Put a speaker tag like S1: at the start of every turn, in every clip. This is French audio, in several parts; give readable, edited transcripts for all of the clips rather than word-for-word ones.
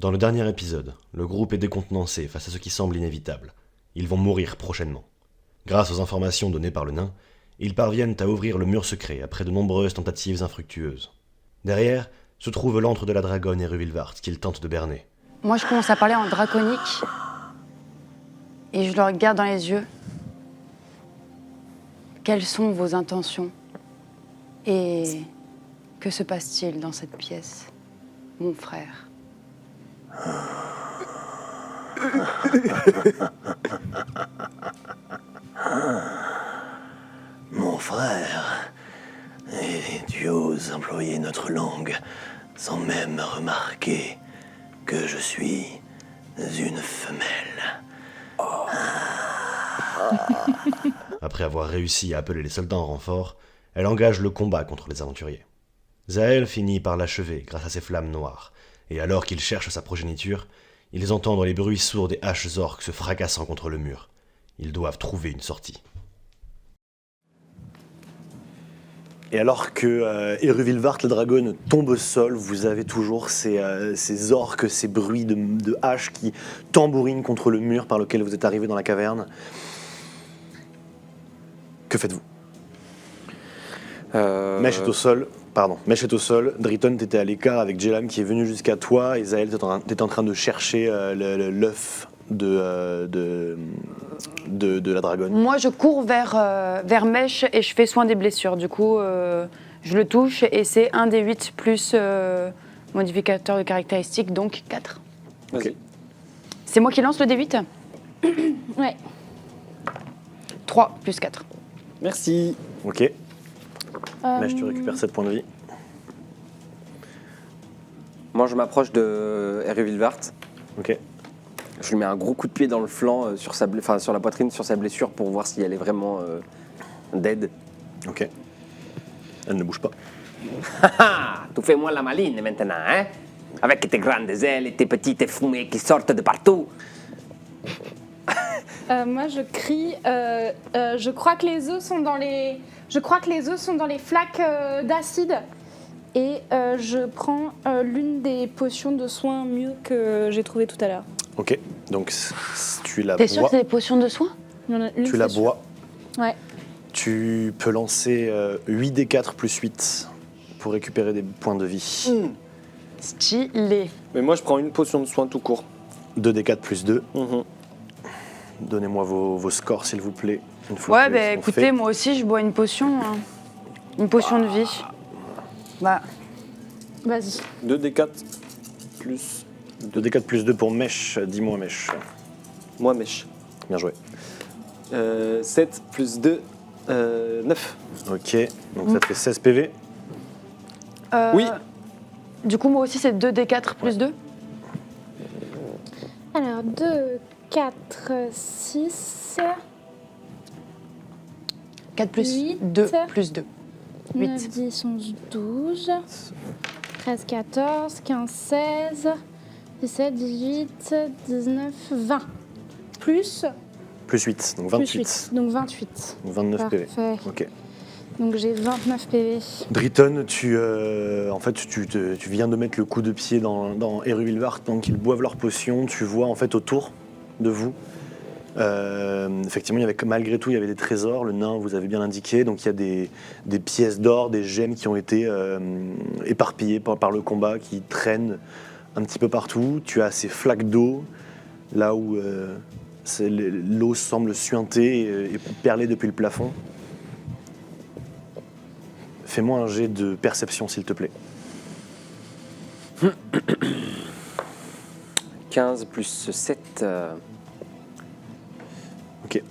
S1: Dans le dernier épisode, le groupe est décontenancé face à ce qui semble inévitable. Ils vont mourir prochainement. Grâce aux informations données par le nain, ils parviennent à ouvrir le mur secret après de nombreuses tentatives infructueuses. Derrière se trouve l'antre de la dragonne et Ruvilvart qu'ils tentent de berner.
S2: Moi, je commence à parler en draconique et je le regarde dans les yeux. Quelles sont vos intentions? Et que se passe-t-il dans cette pièce, mon frère?
S3: Mon frère, et tu oses employer notre langue sans même remarquer que je suis une femelle.
S1: Après avoir réussi à appeler les soldats en renfort, elle engage le combat contre les aventuriers. Zaël finit par l'achever grâce à ses flammes noires, et alors qu'ils cherchent sa progéniture, ils entendent les bruits sourds des haches orques se fracassant contre le mur. Ils doivent trouver une sortie.
S3: Et alors que Eruvilvart, la dragonne, tombe au sol, vous avez toujours ces orques, ces bruits de haches qui tambourinent contre le mur par lequel vous êtes arrivé dans la caverne. Que faites-vous? Mèche est au sol. Mèche est au sol. Driton, t'étais à l'écart avec Jelam qui est venu jusqu'à toi. Et Zaël, t'étais en train de chercher l'œuf de la dragonne.
S2: Moi, je cours vers Mèche et je fais soin des blessures. Du coup, je le touche et c'est 1 des 8 plus modificateur de caractéristiques, donc 4.
S3: Ok.
S2: C'est moi qui lance le D8?
S4: Ouais.
S2: 3 plus 4.
S5: Merci.
S3: Ok. Mèche, tu récupères 7 points de vie.
S5: Moi, je m'approche de Eruvilvart.
S3: Ok.
S5: Je lui mets un gros coup de pied dans le flanc, sur la poitrine, sur sa blessure, pour voir si elle est vraiment dead.
S3: Ok. Elle ne bouge pas.
S6: Ah, tu fais moi la maline maintenant, hein? Avec tes grandes ailes et tes petites fumées qui sortent de partout.
S4: Moi, je crie. Je crois que les œufs sont dans les. Je crois que les œufs sont dans les flaques d'acide. Et je prends l'une des potions de soins mieux que j'ai trouvées tout à l'heure.
S3: Ok. Donc, tu la
S2: T'es sûr
S3: bois.
S2: que c'est des potions de soins?
S4: Il y en a une,
S3: Tu la
S4: c'est sûr.
S3: bois.
S4: Ouais.
S3: Tu peux lancer 8d4 plus 8 pour récupérer des points de vie.
S2: Stylé.
S5: Mais moi, je prends une potion de soin tout court.
S3: 2d4 plus 2.
S5: Mhm.
S3: Donnez-moi vos scores, s'il vous plaît. Une fois
S2: Ouais,
S3: que
S2: bah
S3: ils sont
S2: écoutez,
S3: faits.
S2: moi aussi, je bois une potion. Hein. Une potion de vie. Bah,
S4: Vas-y.
S5: 2d4 plus
S3: 2d4 plus 2 pour Mèche. Dis-moi, Mèche.
S5: moi, mèche.
S3: Bien joué.
S5: 7 plus 2, 9.
S3: Ok. Donc, ça te fait 16 PV.
S5: Oui.
S2: Du coup, moi aussi, c'est 2d4 plus 2.
S4: Alors, 2, 4, 6,
S2: 4 plus
S4: 8.
S2: 2 plus 2. 8.
S4: 9, 10, 11, 12, 13, 14, 15, 16, 17, 18, 19, 20. Plus
S3: Plus 8. Donc,
S4: plus
S3: 28.
S4: 8, donc 28.
S3: Donc, 29 PV.
S4: Parfait.
S3: Ok.
S4: Donc j'ai 29 PV.
S3: Driton, tu viens de mettre le coup de pied dans Eruvilvart, donc ils boivent leur potion. Tu vois en fait autour de vous, effectivement, malgré tout, il y avait des trésors. Le nain vous avez bien indiqué, donc il y a des pièces d'or, des gemmes qui ont été éparpillées par le combat, qui traînent un petit peu partout. Tu as ces flaques d'eau, là où l'eau semble suinter et perler depuis le plafond. Fais-moi un jet de perception, s'il te plaît.
S5: 15 plus 7.
S3: Ok.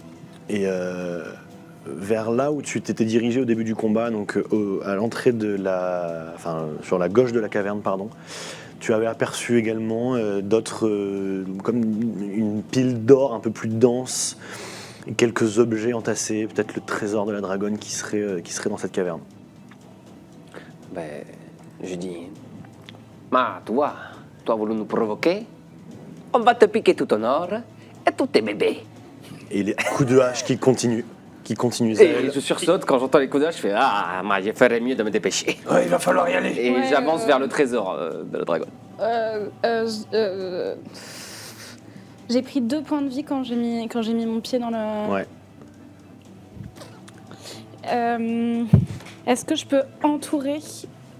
S3: Et vers là où tu t'étais dirigé au début du combat, donc à l'entrée sur la gauche de la caverne, pardon, tu avais aperçu également d'autres, comme une pile d'or un peu plus dense, et quelques objets entassés, peut-être le trésor de la dragonne qui serait dans cette caverne.
S6: Ben, je dis, ma, tu as voulu nous provoquer? On va te piquer tout ton or et tous tes bébés.
S3: Et les coups de hache qui continuent
S6: Et
S3: Zaël.
S6: je sursaute quand j'entends les coups de hache, je fais, ah, moi, je ferais mieux de me dépêcher.
S5: Ouais, il va falloir y aller.
S6: Et
S4: Ouais,
S6: j'avance vers le trésor de la dragonne.
S4: J'ai pris 2 points de vie quand j'ai mis mon pied dans le...
S3: Ouais.
S4: Est-ce que je peux entourer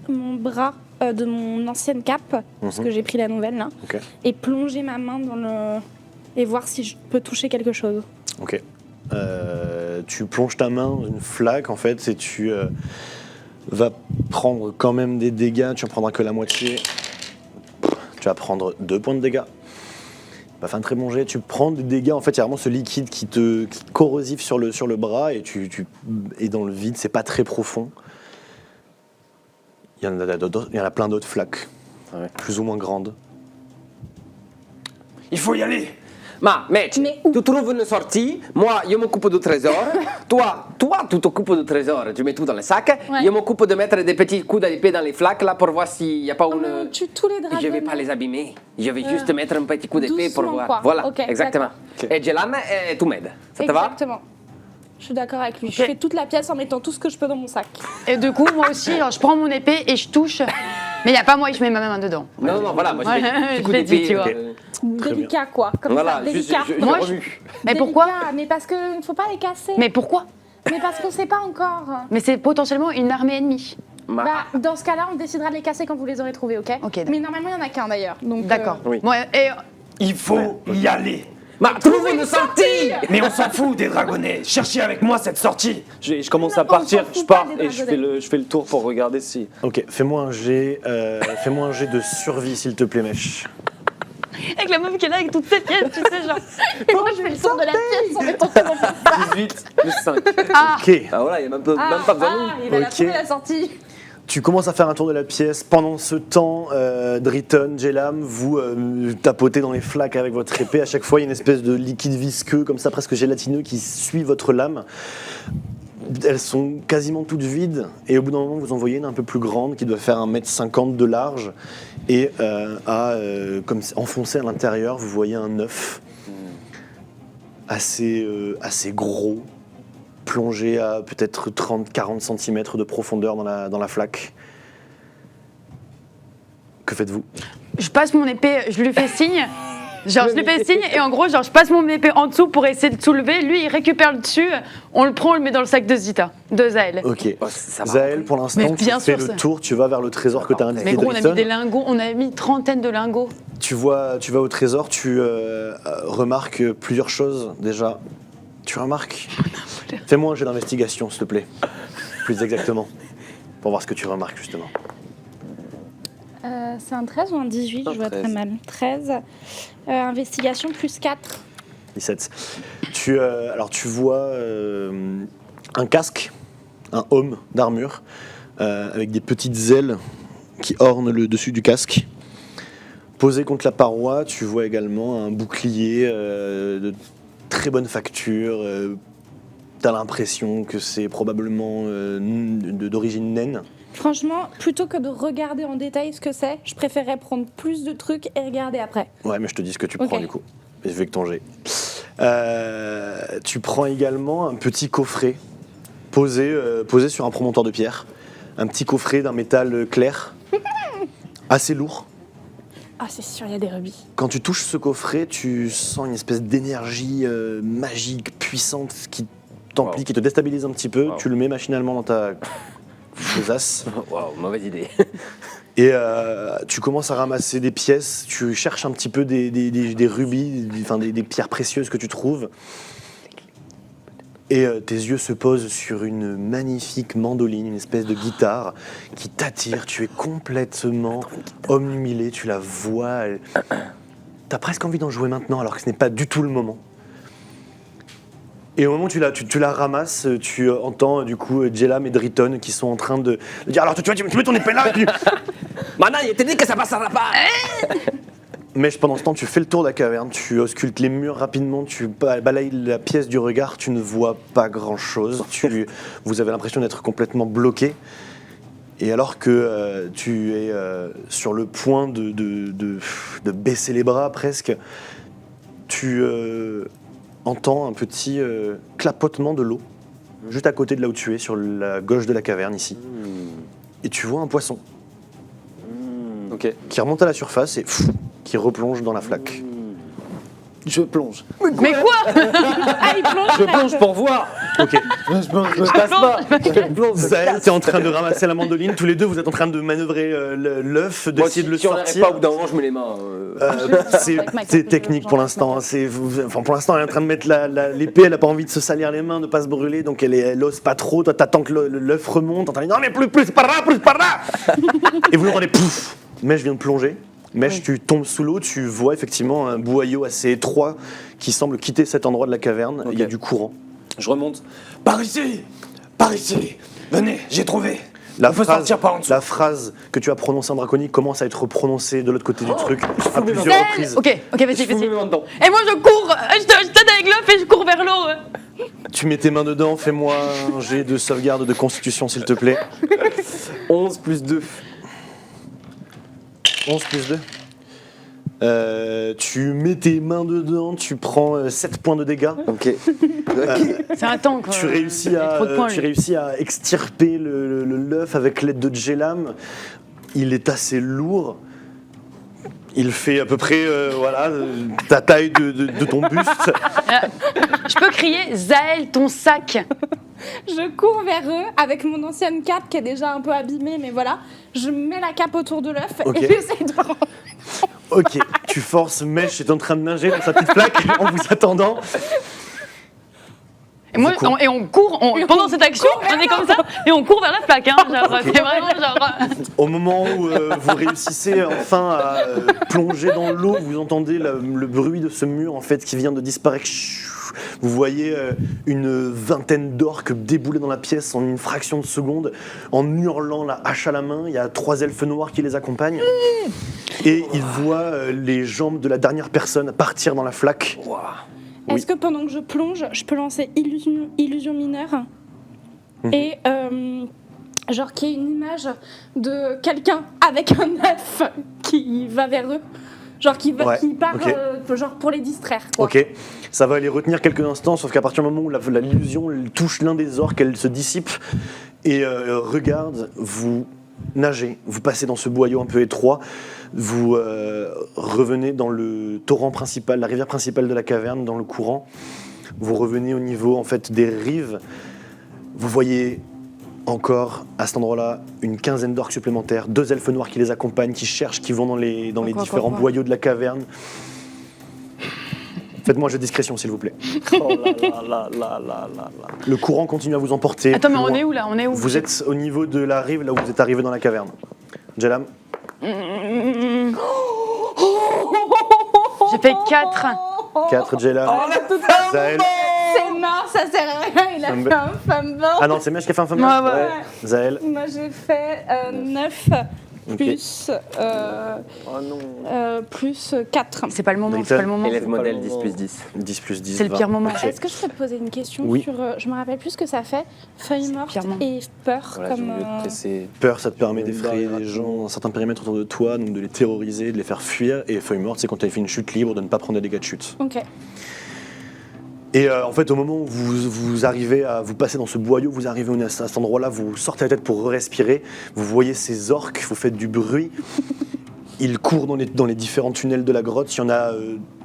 S4: mon bras de mon ancienne cape, parce que j'ai pris la nouvelle là,
S3: Ok.
S4: et plonger ma main dans le... et voir si je peux toucher quelque chose.
S3: Ok. Tu plonges ta main dans une flaque en fait et tu vas prendre quand même des dégâts. Tu en prendras que la moitié. Tu vas prendre 2 points de dégâts. Pas fait un très bon jet. Tu prends des dégâts. En fait, il y a vraiment ce liquide qui est corrosif sur le bras et tu es dans le vide. C'est pas très profond. Il y en a plein d'autres flaques, plus ou moins grandes.
S6: Il faut y aller. Ma, mec,
S4: Mais où?
S6: tu trouves une sortie, moi, je m'occupe du trésor. toi, tu t'occupes du trésor, tu mets tout dans le sac.
S4: Ouais.
S6: Je m'occupe de mettre des petits coups d'épée dans les flaques, là, pour voir s'il n'y a pas une...
S4: On tue tous les dragons.
S6: Je vais pas les abîmer. Je vais juste mettre un petit coup d'épée pour
S4: doucement,
S6: voir.
S4: quoi.
S6: Voilà,
S4: Ok,
S6: exactement.
S3: d'accord.
S6: Et Jelan, tu m'aides. Ça te va?
S4: Exactement. Je suis d'accord avec lui. Je fais toute la pièce en mettant tout ce que je peux dans mon sac.
S2: Et du coup, moi aussi, alors, je prends mon épée et je touche. Mais il n'y a pas moi et je mets ma main dedans.
S6: Non, non, voilà, moi je
S2: Ouais,
S6: mets un petit
S2: je
S6: coup
S2: l'ai dit,
S6: d'épée.
S2: tu vois.
S4: Délicat quoi. Comme
S6: Voilà,
S4: ça, délicat.
S6: je
S2: Moi,
S6: remue.
S2: Mais pourquoi?
S4: Délicat, mais parce qu'il ne faut pas les casser.
S2: Mais pourquoi?
S4: Mais parce qu'on ne sait pas encore.
S2: Mais c'est potentiellement une armée ennemie.
S6: Ma-
S4: Bah, dans ce cas-là, on décidera de les casser quand vous les aurez trouvés, ok?
S2: Ok, d'accord.
S4: Mais normalement, il n'y en a qu'un d'ailleurs. Donc,
S2: D'accord.
S5: Oui.
S2: Ouais, et
S7: Il faut y aller.
S6: Ma, trouve une sortie.
S7: Mais on s'en fout des dragonnets. Cherchez avec moi cette sortie.
S5: Je commence à
S4: On
S5: partir,
S4: s'en
S5: je
S4: fout pas
S5: pars
S4: des
S5: et je fais le tour pour regarder si...
S3: Ok, fais-moi un jet de survie s'il te plaît, Mèche.
S2: avec la meuf qui est là avec toutes ses pièces, tu sais, genre.
S4: Et moi, je fais le tour de la pièce en mettant tout dans mon sac.
S5: 18 plus 5.
S2: Ah,
S3: Ok,
S5: Ah voilà, il n'y a même pas besoin de nous.
S4: Il va la
S3: Ok.
S4: trouver la sortie.
S3: tu commences à faire un tour de la pièce. Pendant ce temps, Driton, Jelam, vous tapotez dans les flaques avec votre épée. À chaque fois, il y a une espèce de liquide visqueux, comme ça, presque gélatineux, qui suit votre lame. Elles sont quasiment toutes vides, et au bout d'un moment, vous en voyez une un peu plus grande, qui doit faire 1,50 m de large, et comme enfoncé à l'intérieur, vous voyez un œuf assez gros, plongé à peut-être 30-40 cm de profondeur dans la flaque. Que faites-vous?
S2: je passe mon épée, je lui fais signe. Genre, je lui fais signe et en gros, genre, je passe mon épée en dessous pour essayer de soulever. Lui, il récupère le dessus, on le prend, on le met dans le sac de Zita, de Zael.
S3: Ok.
S6: Oh, ça va.
S3: Zael, pour l'instant,
S2: Mais
S3: tu
S2: bien
S3: fais
S2: sûr, ça.
S3: le tour, tu vas vers le trésor que tu as indiqué,
S2: Mais gros, on a mis
S3: Driton.
S2: des lingots, on a mis 30 de lingots.
S3: Tu vas au trésor, tu remarques plusieurs choses déjà. Tu remarques. Fais-moi un jet d'investigation, s'il te plaît. Plus exactement. Pour voir ce que tu remarques, justement.
S4: C'est un 13 ou un 18? Je vois
S5: 13.
S4: très mal. 13. Investigation plus 4.
S3: 17. Alors, tu vois un casque, un homme d'armure, avec des petites ailes qui ornent le dessus du casque. Posé contre la paroi, tu vois également un bouclier de très bonne facture. T'as l'impression que c'est probablement d'origine naine.
S4: Franchement, plutôt que de regarder en détail ce que c'est, je préférerais prendre plus de trucs et regarder après.
S3: Ouais, mais je te dis ce que tu
S4: Ok.
S3: prends du coup. Et je vais que ton jet. Tu prends également un petit coffret posé sur un promontoire de pierre. Un petit coffret d'un métal clair, assez lourd.
S4: Ah, c'est sûr, il y a des rubis.
S3: Quand tu touches ce coffret, tu sens une espèce d'énergie magique, puissante, qui t'emplit,
S5: Wow.
S3: qui te déstabilise un petit peu.
S5: Wow.
S3: Tu le mets machinalement dans ta besace.
S5: Waouh, mauvaise idée.
S3: Et tu commences à ramasser des pièces, tu cherches un petit peu des rubis, des pierres précieuses que tu trouves. Et tes yeux se posent sur une magnifique mandoline, une espèce de guitare qui t'attire. Tu es complètement omnumilé, tu la vois. T'as presque envie d'en jouer maintenant alors que ce n'est pas du tout le moment. Et au moment où tu la ramasses, tu entends du coup Jelam et Driton qui sont en train de dire alors tu mets ton épée là et puis...
S6: Maintenant, je te dis que ça passera pas.
S3: Mais pendant ce temps, tu fais le tour de la caverne, tu auscultes les murs rapidement, tu balayes la pièce du regard, tu ne vois pas grand-chose. Vous avez l'impression d'être complètement bloqué. Et alors que tu es sur le point de baisser les bras presque, tu entends un petit clapotement de l'eau, juste à côté de là où tu es, sur la gauche de la caverne ici. Et tu vois un poisson.
S5: Ok. Ok.
S3: qui remonte à la surface et qui replonge dans la flaque.
S5: Je plonge.
S2: Mais quoi?
S4: Ah, il plonge.
S5: Je plonge pour voir.
S3: Ok.
S5: Je passe pas. Je plonge.
S3: Zael, t'es en train de ramasser la mandoline. Tous les deux, vous êtes en train de manœuvrer l'œuf,
S5: Moi,
S3: d'essayer de le
S5: si on n'arrive
S3: sortir.
S5: pas, au bout d'un moment, je mets les mains.
S3: C'est technique pour l'instant. Pour l'instant, elle est en train de mettre l'épée. Elle a pas envie de se salir les mains, de pas se brûler, donc elle ose pas trop. Toi, t'attends que l'œuf remonte. En train de dire non mais plus par là. Et vous entendez pouf. Mèche vient de plonger. Mèche, tu tombes sous l'eau. Tu vois effectivement un boyau assez étroit qui semble quitter cet endroit de la caverne. Il y a
S5: Ok.
S3: du courant.
S5: Je remonte.
S7: Par ici. Par ici. Venez, j'ai trouvé.
S3: La
S7: On peut sortir par en dessous.
S3: la phrase que tu as prononcée en draconique commence à être prononcée de l'autre côté du truc à plusieurs reprises.
S2: Ok, vas-y,
S5: Je fous mes
S2: vas-y.
S5: mains dedans.
S2: Et moi je cours, je t'aide avec l'œuf et je cours vers l'eau.
S3: Tu mets tes mains dedans, fais-moi un jet de sauvegarde de constitution s'il te plaît.
S5: 11 plus 2.
S3: 11 plus 2. Tu mets tes mains dedans, tu prends 7 points de dégâts.
S5: Ok.
S2: C'est un tank.
S3: Tu réussis à extirper l'œuf avec l'aide de Djelam. Il est assez lourd. Il fait à peu près ta taille de ton buste.
S2: Je peux crier Zael, ton sac.
S4: Je cours vers eux avec mon ancienne cape qui est déjà un peu abîmée, mais voilà. Je mets la cape autour de l'œuf
S3: Ok.
S4: et j'essaie de rentrer.
S3: Ok, tu forces Mèche est en train de nager dans sa petite flaque en vous attendant.
S2: Et moi,
S3: Vous courez.
S2: on court, pendant cette action, on est comme ça, et on court vers la plaque. Hein, genre, c'est vraiment genre.
S3: Au moment où vous réussissez enfin à plonger dans l'eau, vous entendez le bruit de ce mur en fait qui vient de disparaître. Vous voyez une vingtaine d'orques débouler dans la pièce en une fraction de seconde, en hurlant la hache à la main. Il y a 3 elfes noirs qui les accompagnent. Et ils voient les jambes de la dernière personne partir dans la flaque. Oui.
S4: Est-ce que pendant que je plonge, je peux lancer illusion mineure et genre qu'il y ait une image de quelqu'un avec un œuf qui va vers eux, genre qui
S3: Ouais,
S4: part
S3: ok.
S4: genre pour les distraire quoi.
S3: Ok, ça va les retenir quelques instants, sauf qu'à partir du moment où l'illusion touche l'un des orques, elle se dissipe et regarde, vous nagez, vous passez dans ce boyau un peu étroit, vous revenez dans le torrent principal, la rivière principale de la caverne, dans le courant. Vous revenez au niveau en fait des rives. Vous voyez encore à cet endroit-là une quinzaine d'orques supplémentaires, 2 elfes noirs qui les accompagnent, qui cherchent, qui vont dans les différents
S2: quoi.
S3: boyaux de la caverne. Faites-moi un jeu de discrétion s'il vous plaît.
S5: Oh là.
S3: Le courant continue à vous emporter.
S2: Attends, mais
S3: plus
S2: on
S3: loin.
S2: est où là? On est où?
S3: Vous êtes au niveau de la rive, là où vous êtes arrivé dans la caverne. Jelam,
S2: J'ai fait 4.
S3: 4, Jelam, Zael.
S4: C'est mort, ça sert à rien, il a
S3: Fumble.
S4: fait un fumble.
S3: Ah non, c'est Mèche qui a fait un fumble.
S2: Ouais.
S3: Zael,
S4: Moi j'ai fait 9
S3: Ok.
S4: plus,
S5: Oh non.
S4: plus 4.
S2: C'est pas le moment,
S3: Driton.
S2: c'est pas le moment.
S5: Élève modèle 10 plus 10.
S3: 10 plus 10.
S2: C'est le
S3: 20.
S2: pire moment.
S3: Ok.
S4: Est-ce que je peux te poser une question
S3: Oui.
S4: sur... je me rappelle plus ce que ça fait. Feuille morte
S2: pire moment.
S4: et peur
S5: Voilà, j'ai
S4: comme...
S5: oublié de presser.
S3: Peur, ça te permet d'effrayer
S5: Bah,
S3: les gens dans un certain périmètre autour de toi, donc de les terroriser, de les faire fuir. Et feuille morte, c'est quand tu as fait une chute libre, de ne pas prendre des dégâts de chute.
S4: Ok.
S3: Et en fait, au moment où vous arrivez à vous passer dans ce boyau, vous arrivez à cet endroit-là, vous sortez la tête pour respirer, vous voyez ces orques, vous faites du bruit. Ils courent dans les différents tunnels de la grotte. Il y en a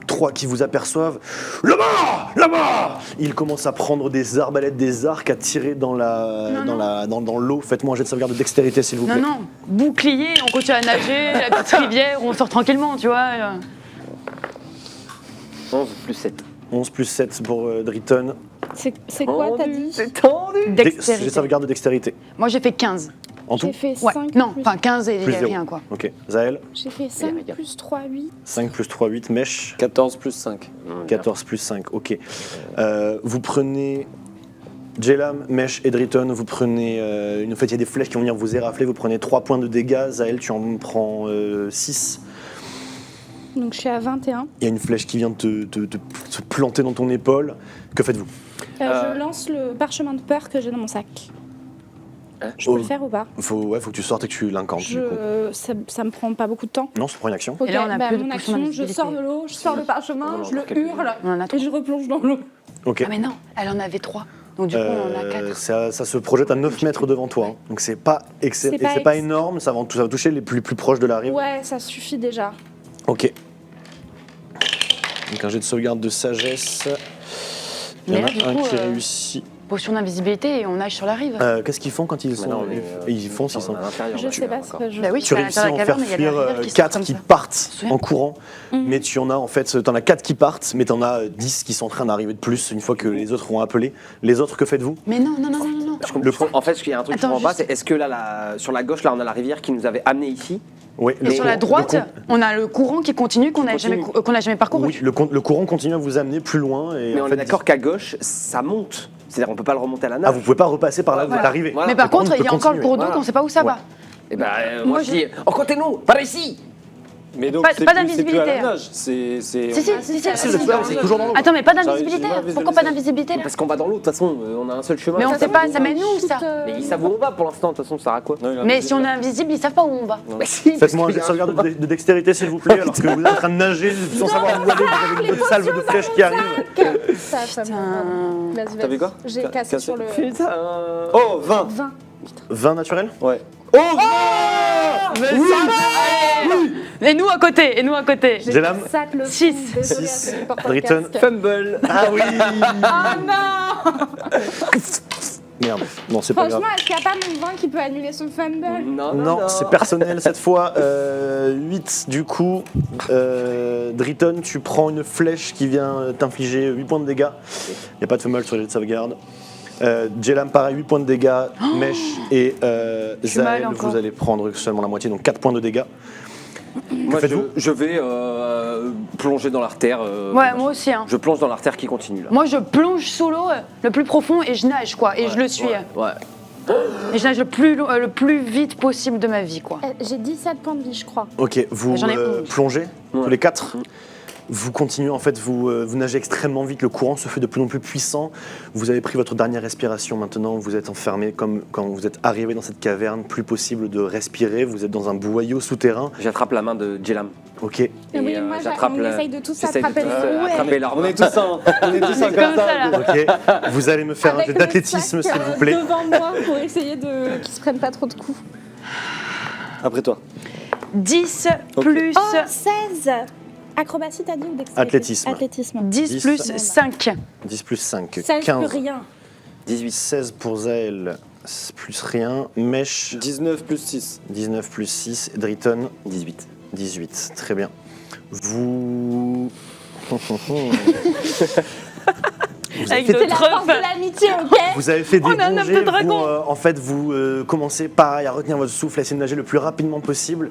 S3: 3 qui vous aperçoivent. Là-bas, là-bas. Ils commencent à prendre des arbalètes, des arcs, à tirer dans l'eau. Faites-moi un jet de sauvegarde de dextérité, s'il vous plaît.
S2: Non, bouclier, on continue à nager, la petite rivière, on sort tranquillement, tu vois.
S5: 11 plus 7.
S3: 11 plus 7 pour Driton.
S4: C'est quoi t'as dit?
S5: C'est tendu.
S3: Jet de
S2: Dextérité.
S3: sauvegarde de dextérité.
S2: Moi j'ai fait 15.
S3: En tout
S4: J'ai fait
S2: Ouais.
S4: 5
S2: Non,
S4: plus...
S2: enfin 15 et
S3: Plus zéro.
S2: rien quoi.
S3: Ok. Zael,
S4: J'ai fait 5 plus 3, 8.
S3: 5 plus 3, 8. Mèche,
S5: 14 plus 5.
S3: 14 plus 5. Ok. Vous prenez... Jelam, Mèche et Driton, vous prenez... en fait, il y a des flèches qui vont venir vous érafler. Vous prenez 3 points de dégâts. Zael, tu en prends 6.
S4: Donc je suis à 21.
S3: Il y a une flèche qui vient te se planter dans ton épaule. Que faites-vous?
S4: Je lance le parchemin de peur que j'ai dans mon sac. Je peux
S3: Oh.
S4: le faire ou pas?
S3: Faut que tu sortes et que tu l'incantes. du coup.
S4: Ça me prend pas beaucoup de temps.
S3: Non, ça prend une action.
S4: Ok,
S2: Et là, on a plus de
S4: mon
S2: potion
S4: action, je
S2: d'invisibilité.
S4: sors de l'eau, je sors le parchemin,
S5: On en a
S4: je le
S5: quelques-unes.
S4: hurle
S2: On en a
S4: et
S2: 3.
S4: je replonge dans l'eau.
S3: Ok.
S2: Ah mais non, elle en avait 3. Donc du coup, on en a 4.
S3: Ça se projette à 9 mètres devant toi. Hein. Donc c'est pas,
S4: C'est
S3: pas énorme, ça va toucher les plus proches de la rive.
S4: Ouais, ça suffit déjà.
S3: Ok. Donc un jet de sauvegarde de sagesse. Il y en
S2: Mais
S3: a
S2: là, du
S3: un
S2: coup,
S3: qui réussit.
S2: Potion d'invisibilité et on nage sur la rive.
S3: Qu'est-ce qu'ils font quand ils sont... ils font s'ils sont...
S5: à l'intérieur.
S4: Je sais pas ce que je...
S2: Bah oui,
S3: Tu
S2: c'est à
S3: réussis à
S2: l'intérieur
S3: en
S2: de la
S3: faire
S2: caverne, mais il y a des
S3: fuir
S2: rivières qui
S3: 4
S2: sortent
S3: qui
S2: comme ça.
S3: partent
S2: souviens
S3: en courant, mais tu en as en fait, t'en as 4 qui partent, mais t'en as 10 qui sont en train d'arriver de plus une fois que les autres ont appelé. Les autres, que faites-vous?
S2: Mais non, non, non, non, non.
S5: En fait, il y a un truc que je
S2: Attends,
S5: comprends pas,
S2: juste-
S5: c'est est-ce que là, sur la gauche, là, on a la rivière qui nous avait amenés ici?
S3: Oui,
S2: Et sur la droite, on a le courant qui continue, qu'on n'a jamais,
S5: continue.
S2: qu'on n'a jamais parcouru.
S3: oui, le courant continue à vous amener plus loin. Et
S5: Mais
S3: en
S5: on
S3: fait,
S5: est d'accord qu'à gauche, ça monte. C'est-à-dire qu'on peut pas le remonter à la
S3: Ah,
S5: nage.
S3: vous pouvez pas repasser par là, vous êtes arrivé.
S5: Voilà.
S2: Mais par
S3: Le courant
S2: contre, il y a
S3: peut
S2: encore le
S3: continuer.
S2: cours d'eau
S5: Voilà.
S2: qu'on sait pas où ça
S3: Ouais.
S2: va.
S5: Et ben,
S2: Moi,
S5: moi, je dis, oh, comptez-nous, par ici!
S8: Mais donc,
S2: Pas-
S8: c'est
S2: pas
S8: plus- c'est plus à
S2: d'invisibilité,
S8: la
S2: hein.
S8: nage. C'est.
S2: Si, si, si, si.
S3: Si, vous êtes là, c'est toujours dans l'eau.
S2: Attends, mais pas
S8: J'arrive-
S2: d'invisibilité.
S8: j'ai pas
S2: Pourquoi pas
S8: visualisé.
S2: d'invisibilité là
S5: Parce qu'on va dans l'eau, de toute façon, on a un seul chemin.
S2: Mais on
S5: Ça,
S2: sait
S5: ça
S2: pas,
S5: va.
S2: ça mène où ça
S5: Mais ils savent où on va pour l'instant, de toute façon, ça sert à quoi?
S8: Non, il a
S2: Mais
S8: un
S2: si on est invisible, ils savent pas où on va.
S5: Mais si, parce
S3: Faites-moi un
S5: qu'il
S3: jet
S5: y
S3: de
S5: a
S3: sauvegarde de dextérité, s'il vous plaît, alors que vous êtes en train de nager sans savoir où aller, vous avez une salve de flèches qui arrive.
S4: Ça, ça me... Vas-y, vas-y.
S8: T'avais quoi?
S4: J'ai cassé
S8: Cassé.
S4: sur le...
S5: Putain.
S8: Oh, 20
S4: 20.
S3: 20 naturel?
S8: Ouais.
S2: Et nous à côté, et nous à côté.
S3: J'ai l'âme.
S4: Sac le
S2: Six.
S4: fond, désolée à
S3: Six.
S4: ceux qui portent un
S3: Dritten.
S4: casque.
S5: Fumble.
S3: Ah oui.
S4: Ah non.
S3: Merde, non, c'est pas grave.
S4: Franchement, est-ce qu'il n'y a pas mon vin qui peut annuler son fumble?
S3: Non, c'est personnel cette fois. 8 du coup. Dritten, tu prends une flèche qui vient t'infliger 8 points de dégâts. Il n'y a pas de fumble sur les jets de sauvegarde. Jelam, pareil, 8 points de dégâts. Mèche et
S2: suis mal
S3: Zael,
S2: encore.
S3: vous allez prendre seulement la moitié, donc 4 points de dégâts.
S5: Moi,
S3: faites-vous
S5: je vais plonger dans l'artère.
S2: Ouais, moi aussi. Hein.
S5: Je plonge dans l'artère qui continue là.
S2: Moi, je plonge sous l'eau le plus profond et je nage, quoi. Et je le suis.
S5: Ouais.
S2: Et je nage le plus vite possible de ma vie, quoi.
S4: J'ai 17 points de vie, je crois.
S3: Ok, vous
S2: J'en ai 11.
S3: plongez tous
S5: Ouais.
S3: les 4. Vous continuez, en fait, vous nagez extrêmement vite, le courant se fait de plus en plus puissant. Vous avez pris votre dernière respiration maintenant, vous êtes enfermé comme quand vous êtes arrivé dans cette caverne, plus possible de respirer, vous êtes dans un boyau souterrain.
S5: J'attrape la main de Jelam.
S3: Ok,
S4: Et oui, moi, on essaye de tous
S5: j'essaye
S4: attraper
S5: tous,
S4: le fou.
S5: attraper leur
S8: On
S5: main.
S8: est tous en. On est tous en
S2: C'est comme ça, là.
S3: ok. Vous allez me faire un jet d'athlétisme, s'il vous plaît.
S4: Devant moi pour essayer de qu'ils se prennent pas trop de coups.
S8: Après toi.
S2: 10
S8: Ok.
S2: plus,
S4: Oh, 16. Acrobatie, t'as dit ou dextérité?
S3: Athlétisme.
S4: Athlétisme.
S2: 10
S3: 10.
S2: plus 5.
S3: 10 plus 5,
S4: 16 plus
S3: 15.
S4: rien.
S5: 18.
S3: 16 pour Zael, plus rien. Mèche,
S8: 19 plus 6.
S3: 19 plus 6. Dritten,
S5: 18.
S3: 18. Très bien. Vous...
S2: Avec
S4: C'est
S2: de
S4: la force de
S2: treuf.
S4: l'amitié, ok?
S3: Vous avez fait des
S2: On a un
S3: bons
S2: œuf de
S3: jets,
S2: dragon.
S3: en fait, vous commencez pareil à retenir votre souffle, à essayer de nager le plus rapidement possible.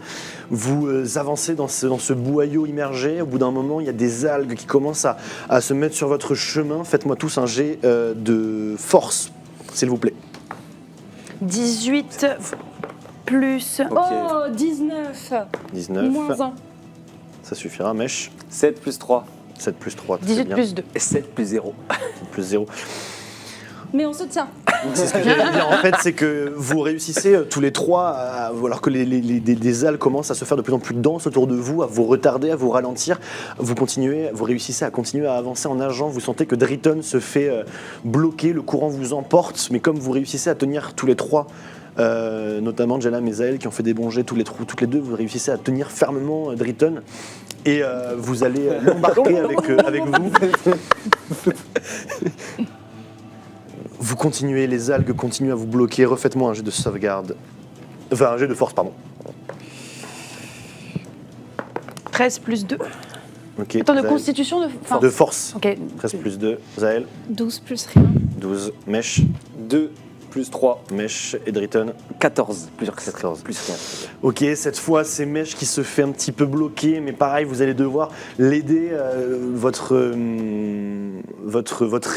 S3: Vous avancez dans ce boyau immergé. Au bout d'un moment, il y a des algues qui commencent à se mettre sur votre chemin. Faites-moi tous un jet de force, s'il vous plaît.
S2: 18 plus.
S4: Oh, 19.
S3: 19.
S4: Moins 1.
S3: Ça suffira. Mèche,
S8: 7 plus 3.
S3: 7 plus 3. très
S2: 18
S3: bien.
S2: plus 2.
S5: Et 7 plus 0.
S3: Plus 0.
S4: Mais on se tient.
S3: C'est ce que j'allais dire. En fait, c'est que vous réussissez tous les trois, alors que des algues commencent à se faire de plus en plus denses autour de vous, à vous retarder, à vous ralentir. Vous réussissez à continuer à avancer en nageant. Vous sentez que Dritten se fait bloquer, le courant vous emporte, mais comme vous réussissez à tenir tous les trois, notamment Jelam et Zael qui ont fait des bons jets toutes les deux, vous réussissez à tenir fermement Dritten et vous allez l'embarquer avec vous. Vous continuez, les algues continuent à vous bloquer. Refaites-moi un jet de sauvegarde. Enfin, un jet de force, pardon.
S2: 13 plus 2.
S3: Ok.
S2: Attends, de
S3: Zael.
S2: constitution de. Enfin,
S3: De force.
S2: Ok.
S3: 13 plus 2. Zael.
S4: 12 plus rien.
S3: 12. Mèche.
S8: 2 plus 3.
S3: Mèche et Dritten.
S5: 14. Plus
S3: 14.
S5: Plus rien.
S3: Ok, cette fois, c'est Mèche qui se fait un petit peu bloquer, mais pareil, vous allez devoir l'aider. Votre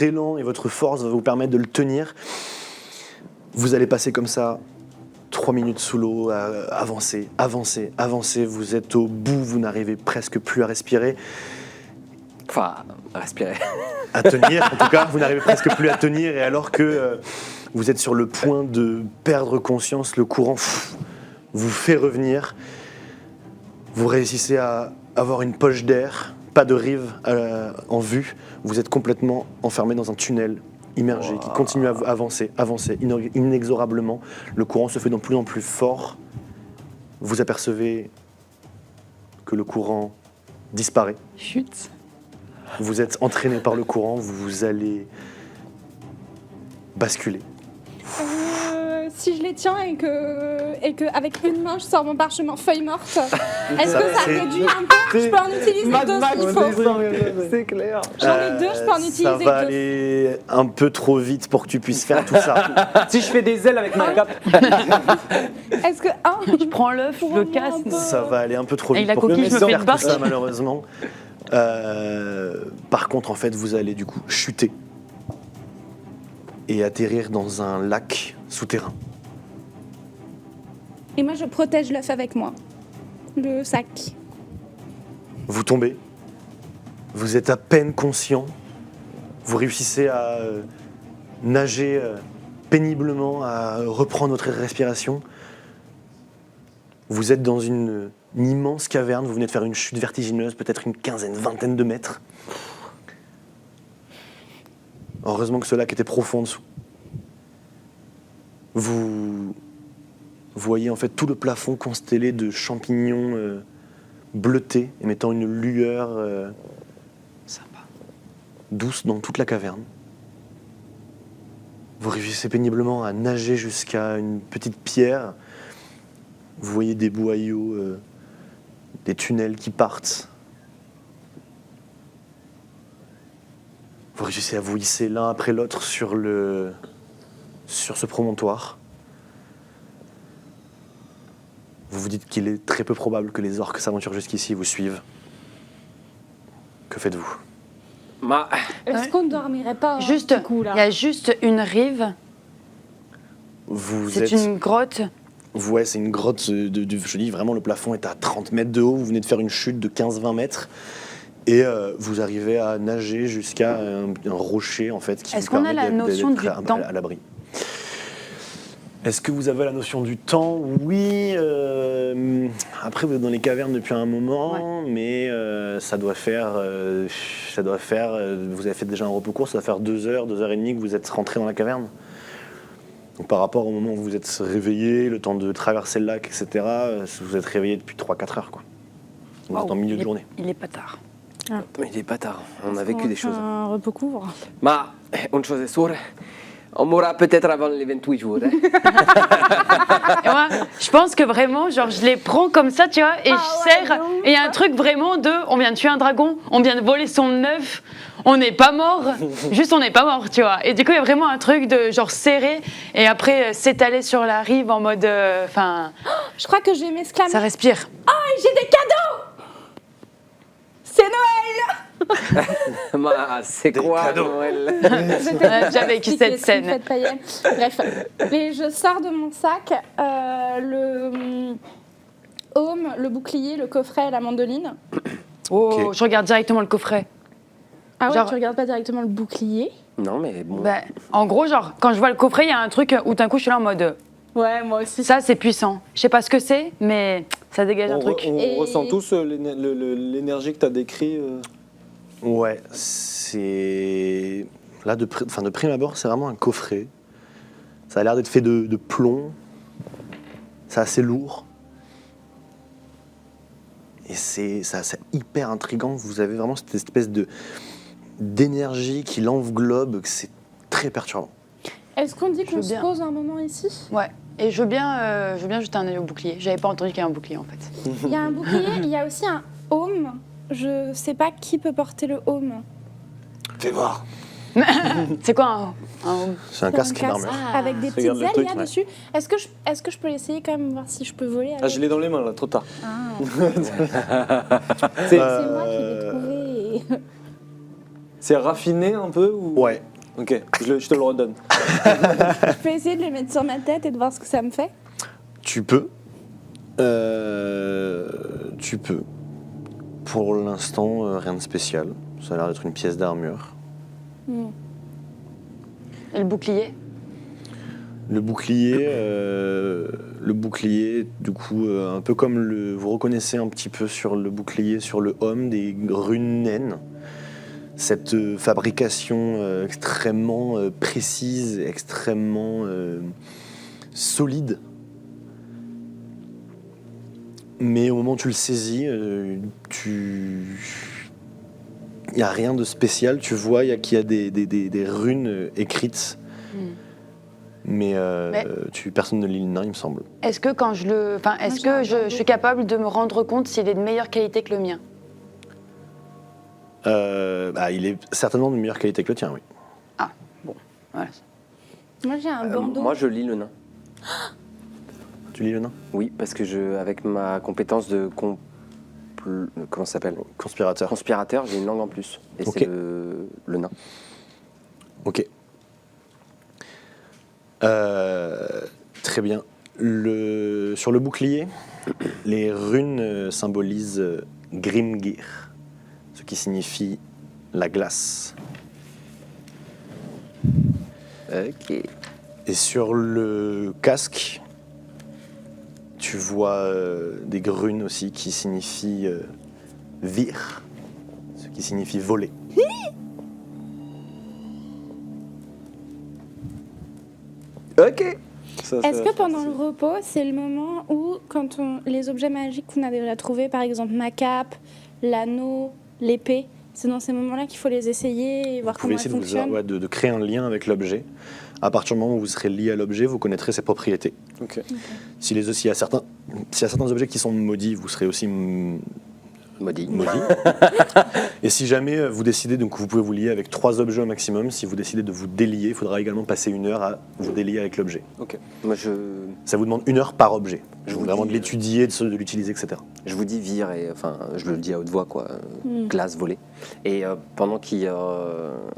S3: élan et votre force va vous permettre de le tenir. Vous allez passer comme ça 3 minutes sous l'eau, avancer. Vous êtes au bout, vous n'arrivez presque plus à respirer.
S5: Enfin, respirer.
S3: À tenir, en tout cas, vous n'arrivez presque plus à tenir, et alors que vous êtes sur le point de perdre conscience, le courant vous fait revenir. Vous réussissez à avoir une poche d'air, pas de rive en vue. Vous êtes complètement enfermé dans un tunnel immergé, qui continue à avancer, inexorablement. Le courant se fait de plus en plus fort. Vous apercevez que le courant disparaît.
S2: Chut.
S3: Vous êtes entraîné par le courant, vous allez basculer.
S4: Si je les tiens et que avec une main je sors mon parchemin feuille morte, est-ce que ça
S3: c'est-
S4: réduit un peu? Je peux en utiliser deux s'il faut.
S8: C'est clair.
S4: J'en ai deux, je peux en utiliser
S3: Ça va
S4: deux.
S3: aller un peu trop vite pour que tu puisses faire tout ça.
S8: Si je fais des ailes avec ma cape.
S4: Est-ce que
S2: Je prends l'œuf, je le casse.
S3: Ça va aller un peu trop
S2: Avec
S3: vite
S2: la
S3: pour que
S2: coquille,
S3: tu
S2: je me
S3: puisses
S2: fais
S3: faire
S2: une
S3: tout ça,
S2: barque.
S3: malheureusement. Par contre, en fait, vous allez du coup chuter et atterrir dans un lac souterrain.
S4: Et moi je protège l'œuf avec moi. Le sac.
S3: Vous tombez, vous êtes à peine conscient, vous réussissez à nager péniblement, à reprendre votre respiration. Vous êtes dans une immense caverne, vous venez de faire une chute vertigineuse, peut-être une quinzaine, vingtaine de mètres. Heureusement que ce lac était profond en dessous. Vous voyez en fait tout le plafond constellé de champignons bleutés, émettant une lueur douce dans toute la caverne. Vous réussissez péniblement à nager jusqu'à une petite pierre. Vous voyez des boyaux, des tunnels qui partent. Vous réussissez à vous hisser l'un après l'autre sur ce promontoire. Vous vous dites qu'il est très peu probable que les orques s'aventurent jusqu'ici et vous suivent. Que faites-vous?
S6: Ma
S4: Est-ce qu'on ne dormirait pas
S2: Juste,
S4: du coup, là
S2: il y a juste une rive.
S3: Vous
S2: C'est
S3: êtes...
S2: une grotte.
S3: Ouais, c'est une grotte, je dis vraiment, le plafond est à 30 mètres de haut, vous venez de faire une chute de 15-20 mètres, et vous arrivez à nager jusqu'à un rocher, en fait, qui
S2: Est-ce
S3: vous
S2: qu'on a
S3: permet
S2: la notion
S3: d'être
S2: du temps
S3: à l'abri. Est-ce que vous avez la notion du temps? Oui. Après, vous êtes dans les cavernes depuis un moment, mais ça doit faire... vous avez fait déjà un repos court, ça doit faire 2 heures, 2 heures et demie que vous êtes rentré dans la caverne. Donc, par rapport au moment où vous êtes réveillé, le temps de traverser le lac, etc., vous êtes réveillé depuis 3-4 heures, quoi. Vous êtes en milieu de journée.
S2: Il est pas tard.
S5: Mais il est pas tard, on a vécu des choses.
S4: Un repos court.
S6: Ma une chose est sûre, on mourra peut-être avant les 28 jours. Hein.
S2: Et moi, je pense que vraiment, genre, je les prends comme ça, tu vois, et je serre. Et il y a un truc vraiment de, on vient de tuer un dragon, on vient de voler son œuf, on n'est pas mort, juste on n'est pas mort, tu vois. Et du coup, il y a vraiment un truc de genre serré et après s'étaler sur la rive en mode, enfin,
S4: Je crois que je vais m'exclamer.
S2: ça respire.
S4: J'ai des cadeaux. C'est Noël.
S6: Ma c'est quoi Noël?
S2: J'avais vécu cette scène.
S4: Fête païenne. Bref, et je sors de mon sac le aume, le bouclier, le coffret et la mandoline.
S2: Oh,
S3: Ok.
S2: je regarde directement le coffret.
S4: Ah ouais,
S2: Genre-
S4: tu regardes pas directement le bouclier?
S5: Non, mais bon.
S2: Bah, en gros, genre, quand je vois le coffret, il y a un truc où d'un coup, je suis là en mode,
S4: Ouais, moi aussi.
S2: ça, c'est puissant. Je sais pas ce que c'est, mais ça dégage un truc.
S8: On
S4: Et-
S8: ressent tous l'énergie que tu as décrit.
S3: Ouais, c'est... Là, de prime abord, c'est vraiment un coffret. Ça a l'air d'être fait de plomb. C'est assez lourd. Et c'est hyper intriguant. Vous avez vraiment cette espèce d'énergie qui l'englobe. C'est très perturbant.
S4: Est-ce qu'on dit
S2: Je
S4: qu'on
S2: veux
S4: se
S2: bien.
S4: pose un moment ici?
S2: Ouais. Et je veux bien jeter un œil au bouclier. J'avais pas entendu qu'il y avait un bouclier, en fait.
S4: Il y a un bouclier, il y a aussi un aume. Je sais pas qui peut porter le aume.
S3: Fais voir.
S2: C'est quoi un...
S3: C'est un casque d'armure.
S4: avec des petites
S8: Regarde le
S4: ailes
S8: truc,
S4: là
S3: ouais.
S4: dessus. Est-ce que je peux essayer quand même voir si je peux voler avec?
S8: Ah, je l'ai dans les mains là, trop tard.
S4: C'est moi qui l'ai trouvé.
S8: C'est raffiné un peu ou...
S3: Ouais.
S8: Ok, je te le redonne.
S4: Je peux essayer de le mettre sur ma tête et de voir ce que ça me fait.
S3: Tu peux. Tu peux. Pour l'instant, rien de spécial. Ça a l'air d'être une pièce d'armure.
S2: Et le bouclier?
S3: Le bouclier, du coup, un peu comme vous reconnaissez un petit peu sur le bouclier, sur le homme, des runes naines. cette fabrication extrêmement précise, extrêmement solide. Mais au moment où tu le saisis, il n'y a rien de spécial. Tu vois qu'il y a des runes écrites. Mais personne ne lit le nain, il me semble.
S2: Est-ce que quand je suis capable de me rendre compte s'il est de meilleure qualité que le mien?
S3: Il est certainement de meilleure qualité que le tien, oui.
S2: Ah, bon, voilà.
S4: Moi j'ai un bandeau.
S5: Moi, je lis le nain.
S3: Tu lis le nain?
S5: Oui, parce que avec ma compétence de comment ça s'appelle?
S3: Conspirateur.
S5: Conspirateur, j'ai une langue en plus. Et
S3: Ok.
S5: c'est le nain.
S3: Ok. Très bien. Sur le bouclier, les runes symbolisent Grimgir, ce qui signifie la glace.
S5: Ok.
S3: Et sur le casque, tu vois des runes aussi qui signifient Vir, ce qui signifie voler.
S5: Ok.
S4: Est-ce que pendant le repos, c'est le moment où, les objets magiques qu'on a déjà trouvés, par exemple ma cape, l'anneau, l'épée, c'est dans ces moments-là qu'il faut les essayer et voir
S3: Vous pouvez
S4: comment elles
S3: essayer
S4: fonctionnent?
S3: de créer un lien avec l'objet. À partir du moment où vous serez lié à l'objet, vous connaîtrez ses propriétés.
S8: Ok.
S3: S'il y a certains objets qui sont maudits, vous serez aussi
S5: Maudit.
S3: Et si jamais vous décidez, donc vous pouvez vous lier avec 3 objets au maximum, si vous décidez de vous délier, il faudra également passer 1 heure à vous délier avec l'objet.
S8: Ok.
S5: Moi,
S3: Ça vous demande 1 heure par objet.
S5: Je vous
S3: Vraiment
S5: dis,
S3: de l'étudier, de l'utiliser, etc.
S5: je vous dis vire, et enfin, je le dis à haute voix, quoi. Glace, voler. Et pendant qu'il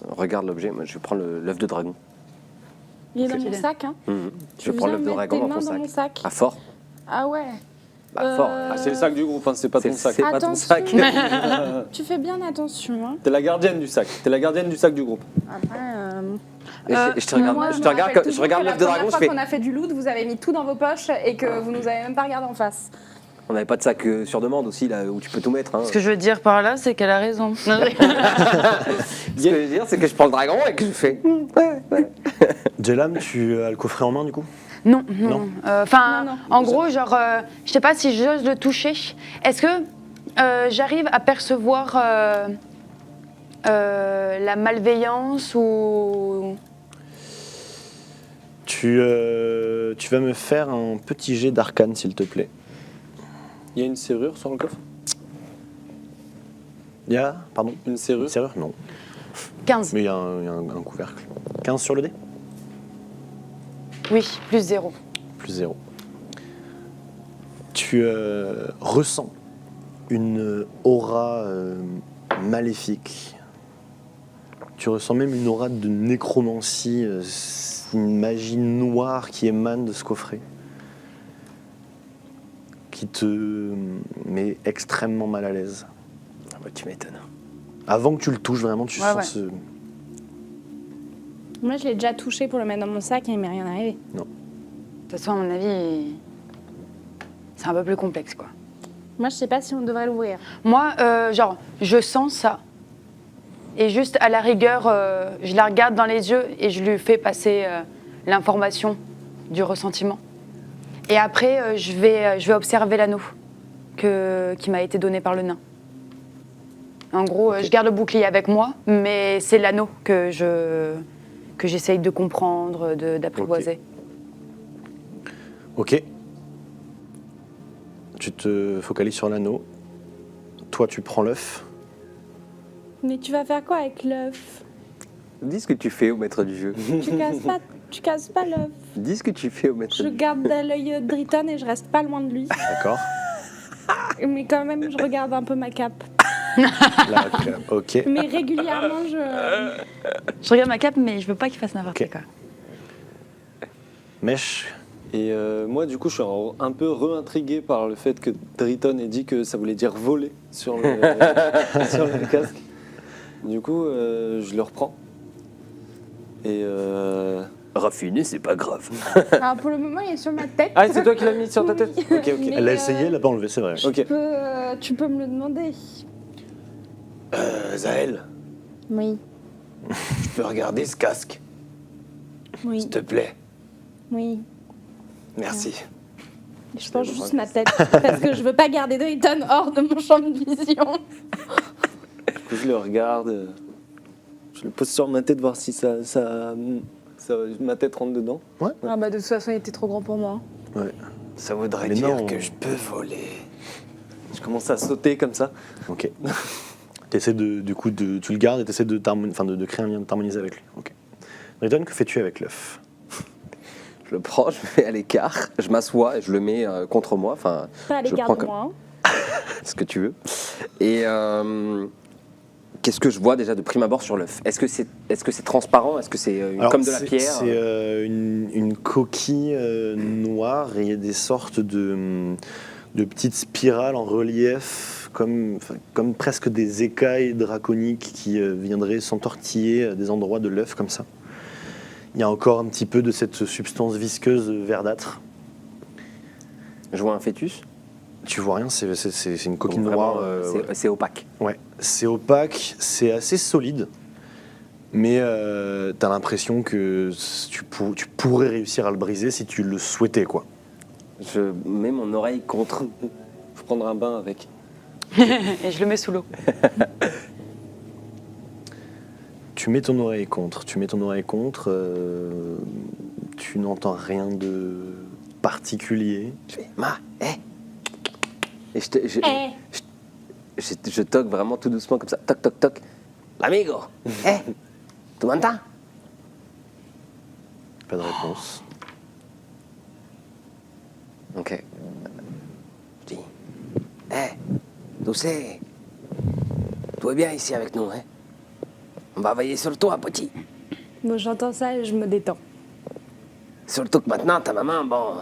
S5: regarde l'objet, moi, je prends l'œuf de dragon.
S4: Il est dans
S2: Ok.
S4: mon sac, hein?
S5: Je
S4: Tu
S5: prends
S4: viens
S5: l'œuf de
S4: mettre
S5: dragon
S4: tes
S5: dans
S4: mains
S5: ton
S4: dans mon
S5: sac.
S4: sac.
S5: À fort.
S4: Ah ouais.
S5: Bah, fort.
S8: Ah, c'est le sac du groupe, hein, c'est pas ton sac.
S5: C'est pas ton sac.
S4: Attention. Tu fais bien attention, hein.
S8: T'es la gardienne du sac. T'es la gardienne du sac du groupe.
S4: Après,
S5: Et je te regarde,
S4: moi,
S5: je te regarde, je regarde l'œuf de dragon, je
S4: La
S5: fais.
S4: première fois qu'on a fait du loot, vous avez mis tout dans vos poches et que vous nous avez même pas regardé en face.
S5: On n'avait pas de sac sur demande aussi, là, où tu peux tout mettre. Hein.
S2: Ce que je veux dire par là, c'est qu'elle a raison. Non,
S5: Ce que je veux dire, c'est que je prends le dragon et que je fais.
S3: Jelam, tu as le coffret en main du coup?
S2: non.
S3: Non.
S2: Enfin,
S4: Non.
S2: en gros, genre, je sais pas si j'ose le toucher. Est-ce que j'arrive à percevoir la malveillance ou...
S3: Tu vas me faire un petit jet d'arcane, s'il te plaît.
S8: Il y a une serrure sur le coffre?
S3: Il y a, pardon,
S8: Une serrure?
S3: une serrure? Non.
S2: 15.
S3: Mais il y a un couvercle. 15 sur le dé?
S2: Oui, plus 0.
S3: Plus 0. Tu ressens une aura maléfique. Tu ressens même une aura de nécromancie, une magie noire qui émane de ce coffret. Qui te met extrêmement mal à l'aise.
S5: Ah bah, tu m'étonnes.
S3: Avant que tu le touches, vraiment, tu
S2: Ouais,
S3: sens ce...
S4: Moi, je l'ai déjà touché pour le mettre dans mon sac et il m'est rien arrivé.
S2: De toute façon, à mon avis, c'est un peu plus complexe, quoi.
S4: Moi, je sais pas si on devrait l'ouvrir.
S2: Moi, genre, je sens ça. Et juste, à la rigueur, je la regarde dans les yeux et je lui fais passer l'information du ressentiment. Et après, je vais observer l'anneau qui m'a été donné par le nain. En gros, je garde le bouclier avec moi, mais c'est l'anneau que j'essaye de comprendre, d'apprivoiser.
S3: Ok. Tu te focalises sur l'anneau. Toi, tu prends l'œuf.
S4: Mais tu vas faire quoi avec l'œuf?
S5: Dis ce que tu fais au maître du jeu.
S4: Tu casses pas l'œuf.
S5: Dis ce que tu fais au maître
S4: Je
S5: du jeu.
S4: garde l'œil de Driton et je reste pas loin de lui.
S3: D'accord.
S4: Mais quand même, je regarde un peu ma cape.
S3: Ok.
S4: Mais régulièrement, je...
S2: Je regarde ma cape, mais je veux pas qu'il fasse n'importe
S3: Ok.
S2: quoi.
S3: Mèche.
S8: Et moi, du coup, je suis un peu re-intrigué par le fait que Driton ait dit que ça voulait dire voler sur le, sur le casque. Du coup, je le reprends. Et
S5: Raffiné, c'est pas grave.
S4: Alors pour le moment, il est sur ma tête.
S8: ah, c'est toi qui l'as mis sur ta tête?
S4: Oui.
S8: Ok, ok.
S4: Mais,
S3: Elle l'a essayé, elle l'a pas enlevé, c'est vrai.
S8: Ok.
S4: Tu peux me le demander.
S3: Zaël,
S4: Oui,
S7: Je peux regarder ce casque,
S4: oui,
S7: s'il te plaît.
S4: oui.
S7: Merci.
S4: Je penche juste ma tête parce que je veux pas garder Drayton hors de mon champ de vision.
S8: Du coup, je le regarde. Je le pose sur ma tête, voir si ma tête rentre dedans.
S4: Ah bah de toute façon, il était trop grand pour moi.
S7: Ça voudrait
S3: Mais
S7: dire
S3: non.
S7: que je peux voler.
S8: Je commence à sauter comme ça.
S3: Ok. T'essaies tu le gardes et t'essaies de créer un lien, de t'harmoniser avec lui. Ok. Drayton, que fais-tu avec l'œuf?
S5: Je le prends, je le mets à l'écart, je m'assois et je le mets contre moi. Enfin,
S4: Pas à
S5: je
S4: l'écart
S5: prends
S4: de moi.
S5: ce que tu veux. Et qu'est-ce que je vois déjà de prime abord sur l'œuf? Est-ce que c'est transparent? Est-ce que c'est
S3: Alors,
S5: comme de la pierre?
S3: C'est une coquille noire et il y a des sortes de petites spirales en relief, comme presque des écailles draconiques qui viendraient s'entortiller à des endroits de l'œuf comme ça. Il y a encore un petit peu de cette substance visqueuse verdâtre.
S5: Je vois un fêtus.
S3: Tu vois rien, c'est une coquille
S5: Donc, vraiment,
S3: noire.
S5: c'est opaque.
S3: Ouais, c'est opaque, c'est assez solide, mais t'as l'impression que tu pourrais réussir à le briser si tu le souhaitais, quoi.
S5: Je mets mon oreille contre.
S8: Faut prendre un bain avec.
S2: Et je le mets sous l'eau.
S3: Tu mets ton oreille contre, tu n'entends rien de particulier.
S5: Je fais Et je toque vraiment tout doucement comme ça. Toc, toc, toc.
S6: Amigo, tu m'entends?
S3: Pas de réponse.
S5: Ok.
S6: Je dis, tu sais, tu es bien ici avec nous, hein? On va veiller sur toi, petit.
S4: Bon, j'entends ça et je me détends.
S6: Surtout que maintenant, ta maman, bon...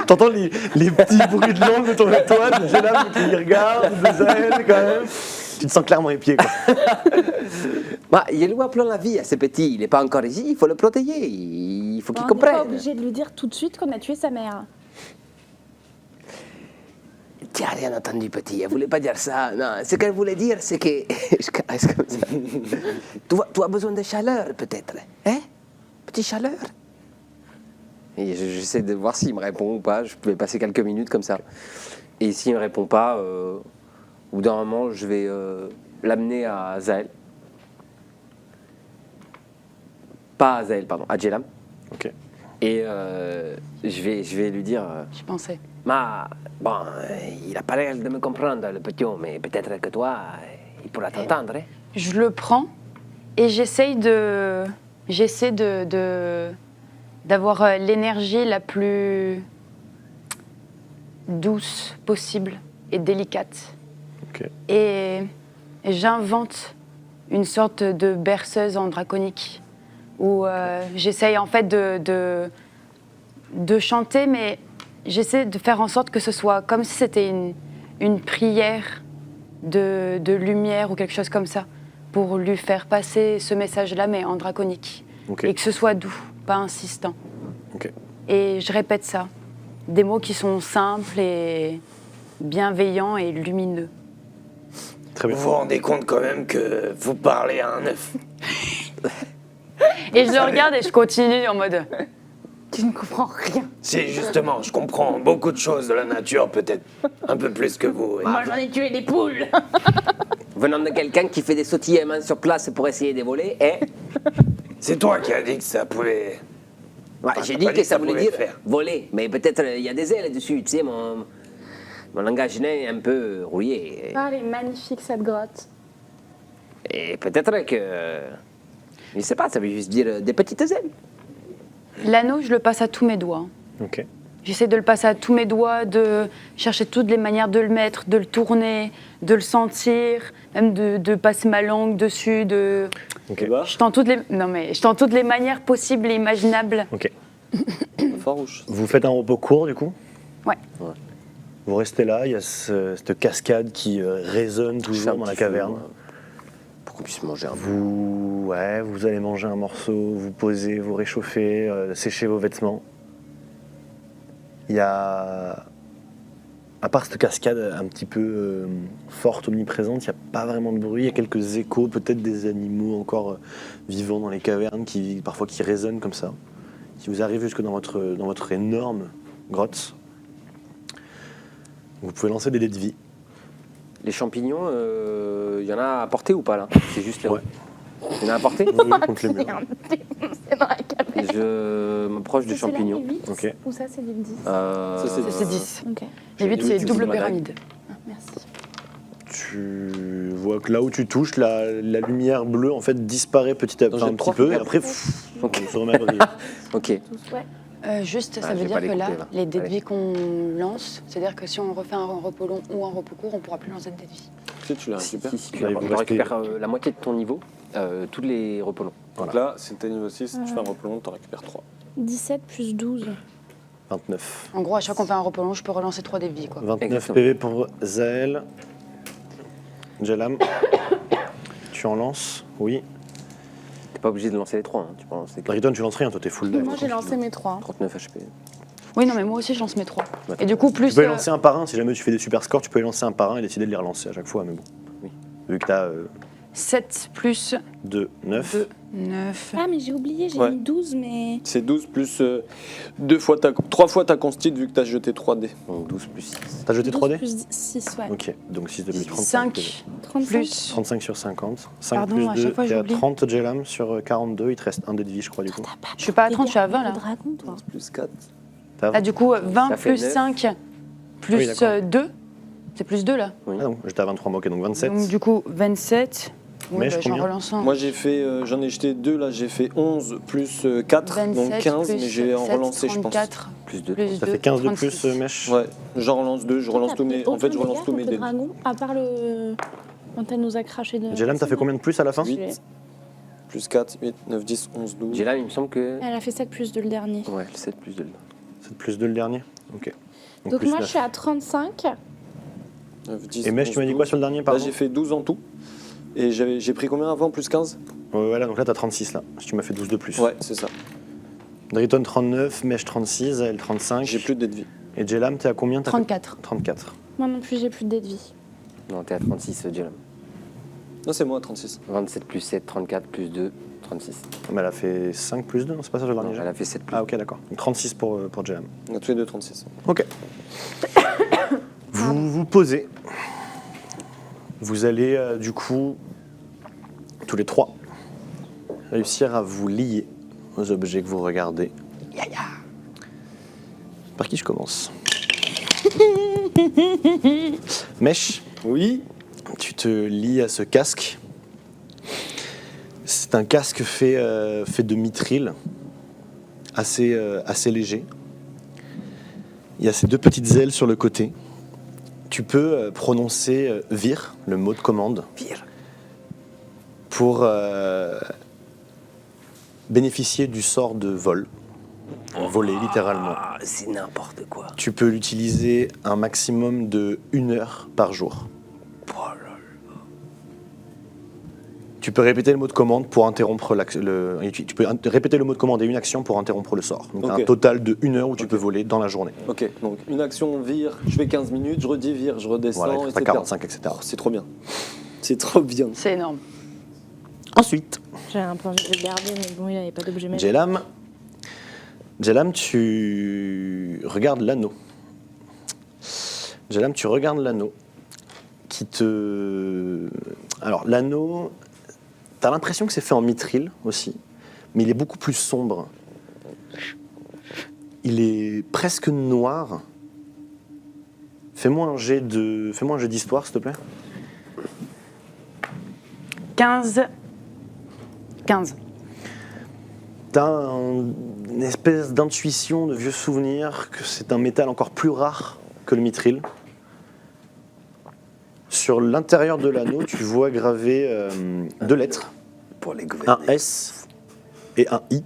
S3: T'entends les petits bruits de langue autour de toi, de Jélam qui regarde, de Zael quand même. Tu te sens clairement épié, quoi.
S5: Bah, il lui appelant la vie à ce petit. Il n'est pas encore ici, il faut le protéger. Il faut qu'il
S4: On n'est pas
S5: comprenne.
S4: obligé de lui dire tout de suite qu'on a tué sa mère.
S6: Tu n'as rien entendu, petit. Elle voulait pas dire ça. Non, ce qu'elle voulait dire, c'est que... Je caresse comme ça. Tu as besoin de chaleur, peut-être. Hein? Petite chaleur?
S5: Et j'essaie de voir s'il me répond ou pas. Je vais passer quelques minutes comme ça. Et s'il ne me répond pas, au bout d'un moment, je vais l'amener à Zael. Pas à Zael, pardon, à Jelam.
S3: Ok.
S5: Et je vais lui dire...
S2: J'y pensais.
S6: Bon, il a pas l'air de me comprendre, le petit, mais peut-être que toi, il pourra t'entendre. Hein?
S2: Je le prends et j'essaie d'avoir l'énergie la plus douce possible et délicate.
S3: Ok.
S2: Et j'invente une sorte de berceuse en draconique où j'essaye en fait de chanter, mais j'essaie de faire en sorte que ce soit comme si c'était une prière de lumière ou quelque chose comme ça, pour lui faire passer ce message-là, mais en draconique.
S3: Ok.
S2: Et que ce soit doux, pas insistant.
S3: Ok.
S2: Et je répète ça. Des mots qui sont simples et bienveillants et lumineux.
S3: Très bien.
S7: Vous vous rendez compte quand même que vous parlez à un œuf.
S2: Et je le regarde et je continue en mode...
S4: Tu ne comprends rien.
S7: Si, justement, je comprends beaucoup de choses de la nature, peut-être un peu plus que vous.
S4: Moi, j'en ai tué des poules.
S6: Venant de quelqu'un qui fait des sautillements sur place pour essayer de voler, hein?
S7: C'est toi qui as dit que ça pouvait...
S6: Ouais,
S7: Ah,
S6: j'ai
S7: t'as
S6: dit
S7: pas
S6: que
S7: dit que
S6: ça
S7: ça
S6: voulait
S7: pouvait
S6: dire
S7: le faire.
S6: voler, mais peut-être il y a des ailes dessus, tu sais, mon langage nain est un peu rouillé.
S4: Ah, elle est magnifique, cette grotte.
S6: Et peut-être que... Je sais pas, ça veut juste dire des petites ailes.
S2: L'anneau, je le passe à tous mes doigts.
S3: Ok.
S2: J'essaie de le passer à tous mes doigts, de chercher toutes les manières de le mettre, de le tourner, de le sentir, même de passer ma langue dessus, de...
S3: Ok.
S2: Je tente toutes les manières possibles et imaginables.
S3: Ok.
S8: Farouche.
S3: Vous faites un repos court, du coup?
S2: Ouais.
S3: Vous restez là, il y a cette cascade qui résonne
S5: Je fais
S3: toujours
S5: un
S3: dans la
S5: petit feu,
S3: caverne.
S5: pour qu'on puisse manger un peu.
S3: Vous allez manger un morceau, vous posez, vous réchauffez, séchez vos vêtements. Il y a À part cette cascade un petit peu forte, omniprésente, il n'y a pas vraiment de bruit. Il y a quelques échos, peut-être des animaux encore vivants dans les cavernes, parfois qui résonnent comme ça, qui vous arrivent jusque dans votre énorme grotte. Vous pouvez lancer des dés de vie.
S5: Les champignons, il y en a à porter ou pas là? C'est juste là.
S3: Ouais.
S5: Il y en a à porter?
S3: Oui, contre les murs.
S4: C'est dans la caverne.
S5: Je m'approche du
S4: Ça, c'est
S5: champignon.
S4: là, les 8,
S3: Ok.
S4: Ou ça, c'est les 10
S8: Ça,
S2: C'est 10.
S4: Ok.
S2: Les 8, c'est
S5: Tu
S2: double
S5: dis
S2: pyramide.
S4: Ah, merci.
S3: Tu vois que là où tu touches, la lumière bleue en fait disparaît petit à
S8: Donc,
S3: petit,
S8: j'ai
S3: un
S8: trois
S3: petit peu, et
S8: fois.
S3: après,
S5: Ok.
S3: on se remet à briller.
S5: Ok.
S4: Tous, ouais.
S2: Juste,
S5: Ah,
S2: ça
S5: je
S2: veut
S5: vais pas
S2: dire que
S5: les
S2: là,
S5: couper, là.
S2: les dés de
S5: Allez.
S2: vie qu'on lance, c'est-à-dire que si on refait un repos long ou un repos court, on pourra plus lancer de dés de vie.
S8: Si tu les récupères.
S5: Si tu
S3: Là, il vous
S5: récupères la moitié de ton niveau, tous les repos longs.
S8: Donc là, si t'es niveau 6, tu fais un repos long, t'en récupères 3.
S4: 17 plus 12.
S3: 29.
S2: En gros, à chaque fois qu'on fait un repos long, je peux relancer 3 dés de vie, quoi.
S3: 29
S5: Exactement.
S3: PV pour Zael. Jalam. Tu en lances? Oui.
S5: T'es pas obligé de lancer les 3, tu peux en lancer que
S3: Driton, tu lances rien, toi t'es full deck.
S4: Moi, j'ai lancé mes 3.
S5: 39 HP.
S2: Oui, non, mais moi aussi, je lance mes 3. Et du coup,
S3: Tu
S2: plus.
S3: peux les lancer un par un, si jamais tu fais des super scores, tu peux les lancer un par un et décider de les relancer à chaque fois, mais bon.
S5: Oui.
S3: Vu que t'as
S2: 7 plus
S3: 2, 9.
S2: 2, 9.
S4: Ah, mais j'ai oublié, j'ai
S8: Ouais.
S4: mis 12, mais.
S8: C'est 12 plus 3 fois ta constite vu que t'as jeté 3 dés.
S5: Donc 12 plus 6.
S3: T'as jeté
S4: 12
S3: 3D?
S4: plus 6, ouais.
S3: Ok, donc 6 de plus, 35.
S2: 5
S4: 35.
S2: plus.
S3: 35 sur 50. 5
S2: Pardon,
S3: plus
S2: à
S3: 2,
S2: chaque fois,
S3: t'es à
S2: j'oublie.
S3: 30 Jalam sur 42, il te reste un dé de vie, je crois, du coup.
S2: Je suis pas à 30, je suis à 20 là.
S4: Le dragon, toi.
S8: Plus 4.
S3: T'as
S2: Là, du coup, 20
S5: Ça fait
S2: plus
S5: 9.
S2: 5
S3: Oui,
S2: plus
S3: d'accord.
S2: 2. C'est plus 2 là.
S3: Ah non, j'étais à 23, ok, donc 27.
S2: Donc, du coup, 27.
S3: Mais
S2: Ouais,
S3: je
S2: j'en
S3: combien
S2: relance un.
S8: Moi j'ai fait, j'en ai jeté 2 là, j'ai fait 11 plus 4,
S2: 27
S8: donc 15,
S2: plus
S8: mais j'ai en
S2: 7,
S8: relancé je pense.
S2: 34,
S5: Plus 2.
S2: plus
S3: Ça
S2: 2,
S3: fait 15 de
S2: 36.
S3: plus, Mèche.
S8: Ouais, j'en relance 2, je relance tous mes. En fait, je relance tous mes
S4: dés.
S8: dés.
S4: Dragon, à part le. Quand elle nous a craché de.
S3: Jalam, t'as fait combien de plus à la fin?
S8: 8. Plus 4, 8, 9, 10, 11, 12.
S5: J'ai là, il me semble que.
S4: Elle a fait 7 plus 2 le dernier.
S5: Ouais, 7 plus 2.
S3: 7 plus 2 le dernier. Ok.
S4: Donc
S3: plus
S4: moi,
S3: 9.
S4: je suis à 35.
S8: 9, 10,
S3: Et Mèche, tu m'as dit quoi sur le dernier,
S8: Là
S3: pardon?
S8: j'ai fait 12 en tout. Et j'ai pris combien avant? Plus 15?
S3: Voilà, donc là t'as 36 là. Si tu m'as fait 12 de plus.
S8: Ouais, c'est ça.
S3: Driton 39, Mèche 36, Zael 35.
S8: J'ai plus de dés de vie.
S3: Et Jalam, t'es à combien? T'as fait
S2: 34.
S3: 34.
S4: Moi non plus, j'ai plus de dés de vie.
S5: Non, t'es à 36, Jalam.
S8: Non, c'est moi, 36.
S5: 27 plus 7, 34 plus 2, 36.
S3: Mais elle a fait 5 plus 2, non? C'est pas ça le dernier
S5: Non,
S3: jet?
S5: elle a fait 7 plus
S3: Ah ok, d'accord. Donc 36 pour Jalam.
S8: On a tous les deux 36.
S3: Ok. Vous vous posez. Vous allez du coup, tous les trois, réussir à vous lier aux objets que vous regardez. Par qui je commence? Mèche,
S8: Oui.
S3: tu te lies à ce casque. C'est un casque fait de mithril, assez léger. Il y a ces deux petites ailes sur le côté. Tu peux prononcer Vir, le mot de commande, pour bénéficier du sort de vol. Voler littéralement.
S6: Ah, c'est n'importe quoi.
S3: Tu peux l'utiliser un maximum de 1 heure par jour. Tu peux répéter le mot de commande pour interrompre tu peux répéter le mot de commande et une action pour interrompre le sort. Donc
S8: Ok.
S3: un total de 1 heure où tu
S8: Ok.
S3: peux voler dans la journée.
S8: Ok, donc une action vire, je fais 15 minutes, je redis vire, je redescends,
S3: Voilà, il te reste à
S8: etc.
S3: 45, etc.
S8: Oh, c'est trop bien. C'est trop bien.
S2: C'est énorme.
S3: Ensuite,
S4: J'ai un peu envie de le garder, mais bon, il n'y avait pas d'objet magique.
S3: Jalam, tu regardes l'anneau. Jalam, tu regardes l'anneau qui te... Alors, l'anneau, t'as l'impression que c'est fait en mithril aussi, mais il est beaucoup plus sombre. Il est presque noir. Fais-moi un jet d'histoire, s'il te plaît.
S2: 15. 15.
S3: T'as une espèce d'intuition, de vieux souvenir que c'est un métal encore plus rare que le mithril. Sur l'intérieur de l'anneau, tu vois gravé 2 lettres,
S6: Pour les
S3: un
S6: gouverner.
S3: S et un I.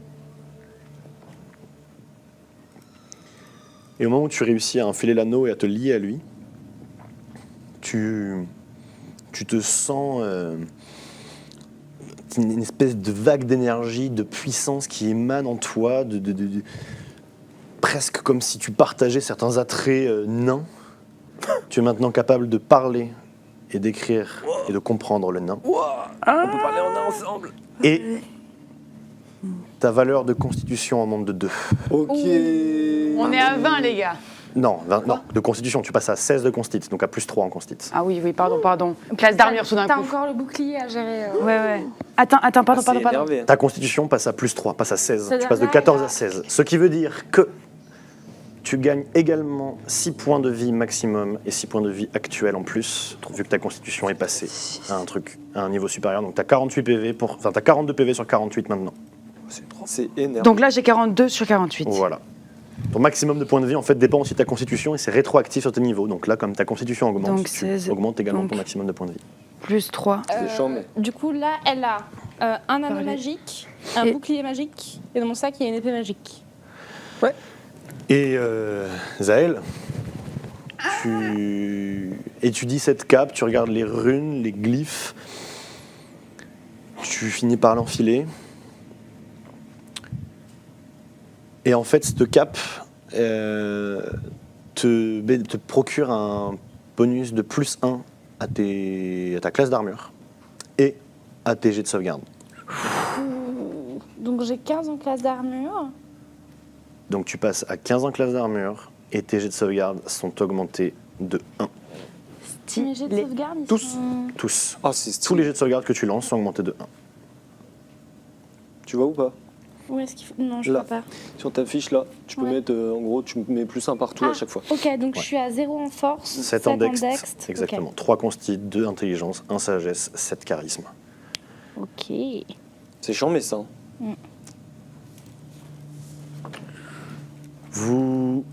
S3: Et au moment où tu réussis à enfiler l'anneau et à te lier à lui, tu te sens une espèce de vague d'énergie, de puissance qui émane en toi, presque comme si tu partageais certains attraits nains. Tu es maintenant capable de parler et d'écrire et de comprendre le nain.
S6: On peut parler en nain ensemble.
S3: Et ta valeur de constitution en monte de 2.
S8: Ok.
S2: On est à 20, les gars.
S3: Non, non, de constitution, tu passes à 16 de constit, donc à plus 3 en constit.
S2: Ah oui, pardon. Classe d'armure tout d'un
S4: T'as
S2: coup.
S4: encore le bouclier à gérer.
S2: Ouais. Attends, pardon.
S8: C'est énervé, hein.
S3: Ta constitution passe à plus 3, passe à 16.
S4: C'est
S3: Tu passes de
S4: vrai,
S3: 14
S4: là.
S3: à 16. Ce qui veut dire que tu gagnes également 6 points de vie maximum et 6 points de vie actuels en plus, vu que ta constitution est passée à un niveau supérieur. Donc t'as 48 PV t'as 42 PV sur 48 maintenant.
S8: C'est énervé.
S2: Donc là, j'ai 42 sur 48.
S3: Voilà. Ton maximum de points de vie en fait dépend aussi de ta constitution et c'est rétroactif sur tes niveaux. Donc là, comme ta constitution augmente,
S2: Donc
S3: tu
S2: 16,
S3: augmentes également
S2: donc-
S3: ton maximum de points de vie.
S2: Plus 3.
S8: C'est chiant, mais.
S4: Du coup, là, elle a un anneau
S2: Parler.
S4: magique, un
S2: Et-
S4: bouclier magique, et dans mon sac, il y a une épée magique.
S3: Et Zaël, tu étudies cette cape, tu regardes les runes, les glyphes, tu finis par l'enfiler. Et en fait, cette cape te procure un bonus de plus 1 à ta classe d'armure et à tes jets de sauvegarde.
S4: Donc j'ai 15 en classe d'armure.
S3: Donc tu passes à 15 en classe d'armure et tes jets de sauvegarde sont augmentés de 1.
S4: Mes jets de sauvegarde, ils
S3: Tous.
S4: sont-
S3: Tous.
S8: Ah, c'est
S3: Tous
S8: stylé.
S3: les jets de sauvegarde que tu lances sont augmentés de 1.
S8: Tu vois ou pas?
S4: Où est-ce qu'il faut... Non, je
S8: Là.
S4: crois pas.
S8: Sur ta fiche là, tu peux
S4: Ouais.
S8: mettre en gros, tu mets plus 1 partout à chaque fois.
S4: Ok, donc
S3: Ouais.
S4: je suis à 0 en force,
S3: 7 en dextre. Exactement.
S4: Ok.
S3: 3 consti, 2 intelligence, 1 sagesse, 7 charisme.
S4: Ok.
S8: C'est chiant, mais ça. hein.
S3: Vous.